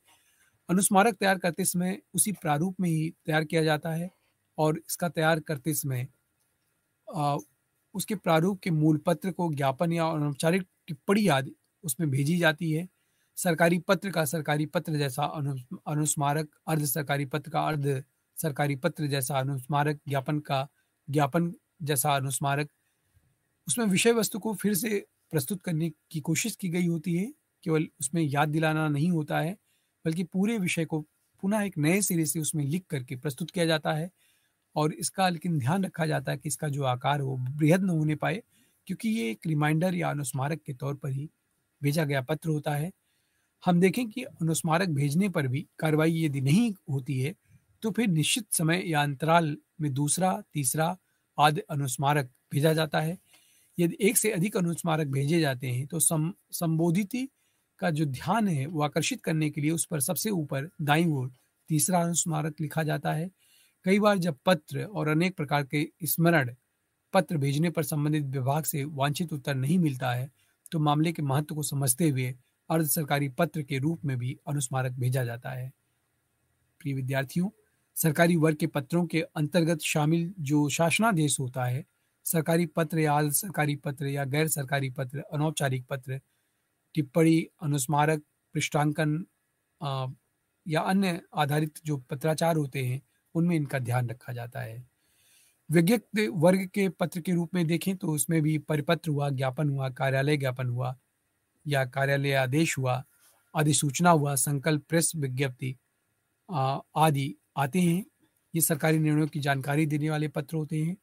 अनुस्मारक तैयार करते समय उसी प्रारूप में ही तैयार किया जाता है और इसका तैयार करते समय अ, उसके प्रारूप के मूल पत्र को ज्ञापन या अनौपचारिक टिप्पणी आदि उसमें भेजी जाती है। सरकारी पत्र का सरकारी पत्र जैसा अनुस्मारक, अर्ध सरकारी पत्र का अर्ध सरकारी पत्र जैसा अनुस्मारक, ज्ञापन का ज्ञापन जैसा अनुस्मारक, उसमें विषय वस्तु को फिर से प्रस्तुत करने की कोशिश की गई होती है। केवल उसमें याद दिलाना नहीं होता है, बल्कि पूरे विषय को पुनः एक नए सिरे से उसमें लिख करके प्रस्तुत किया जाता है और इसका लेकिन ध्यान रखा जाता है कि इसका जो आकार हो बृहद न होने पाए, क्योंकि ये एक रिमाइंडर या अनुस्मारक के तौर पर ही भेजा गया पत्र होता है। हम देखें कि अनुस्मारक भेजने पर भी कार्रवाई यदि नहीं होती है, तो फिर निश्चित समय या अंतराल में दूसरा, तीसरा आदि अनुस्मारक भेजा जाता है। यदि एक से अधिक अनुस्मारक भेजे जाते हैं, तो संबोधित का जो ध्यान है वो आकर्षित करने के लिए उस पर सबसे ऊपर दाईं ओर तीसरा अनुस्मारक लिखा जाता है। कई बार जब पत्र और अनेक प्रकार के स्मरण पत्र भेजने पर संबंधित विभाग से वांछित उत्तर नहीं मिलता है, तो मामले के महत्व को समझते हुए अर्ध सरकारी पत्र के रूप में भी अनुस्मारक भेजा जाता है। प्रिय विद्यार्थियों, सरकारी वर्ग के पत्रों के अंतर्गत शामिल जो शासनादेश होता है, सरकारी पत्र या अर्ध सरकारी पत्र या गैर सरकारी पत्र, अनौपचारिक पत्र, टिप्पणी, अनुस्मारक, पृष्ठांकन या अन्य आधारित जो पत्राचार होते हैं, उनमें इनका ध्यान रखा जाता है। विज्ञप्ति वर्ग के पत्र के रूप में देखें तो उसमें भी परिपत्र हुआ, ज्ञापन हुआ, कार्यालय ज्ञापन हुआ या कार्यालय आदेश हुआ, अधिसूचना हुआ, संकल्प, प्रेस विज्ञप्ति आदि आते हैं। ये सरकारी निर्णयों की जानकारी देने वाले पत्र होते हैं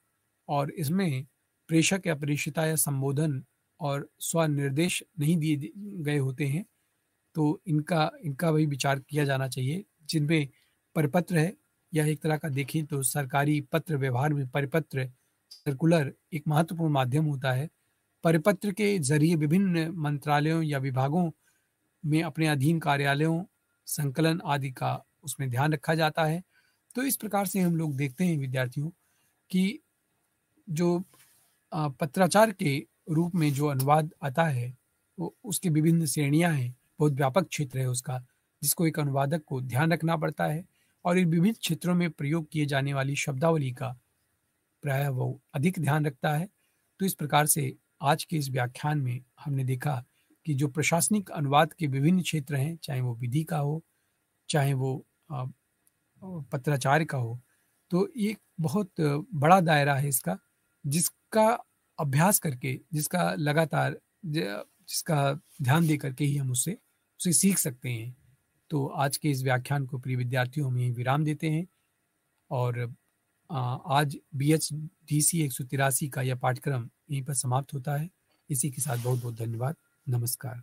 और इसमें प्रेषक या प्रेषिता या संबोधन और स्वनिर्देश नहीं दिए गए होते हैं, तो इनका इनका भी विचार किया जाना चाहिए। जिनमें परिपत्र है, यह एक तरह का देखें तो सरकारी पत्र व्यवहार में परिपत्र, सर्कुलर एक महत्वपूर्ण माध्यम होता है। परिपत्र के जरिए विभिन्न मंत्रालयों या विभागों में अपने अधीन कार्यालयों, संकलन आदि का उसमें ध्यान रखा जाता है। तो इस प्रकार से हम लोग देखते हैं विद्यार्थियों कि जो पत्राचार के रूप में जो अनुवाद आता है, वो उसकी विभिन्न श्रेणियां हैं, बहुत व्यापक क्षेत्र है उसका, जिसको एक अनुवादक को ध्यान रखना पड़ता है और इन विभिन्न क्षेत्रों में प्रयोग किए जाने वाली शब्दावली का प्रायः वो अधिक ध्यान रखता है। तो इस प्रकार से आज के इस व्याख्यान में हमने देखा कि जो प्रशासनिक अनुवाद के विभिन्न क्षेत्र हैं, चाहे वो विधि का हो, चाहे वो पत्राचार का हो, तो ये बहुत बड़ा दायरा है इसका, जिसका अभ्यास करके, जिसका लगातार जिसका ध्यान दे करके ही हम उसे सीख सकते हैं। तो आज के इस व्याख्यान को प्रिय विद्यार्थियों हम यहीं विराम देते हैं और आज BHDC 183 का यह पाठ्यक्रम यहीं पर समाप्त होता है। इसी के साथ बहुत बहुत धन्यवाद। नमस्कार।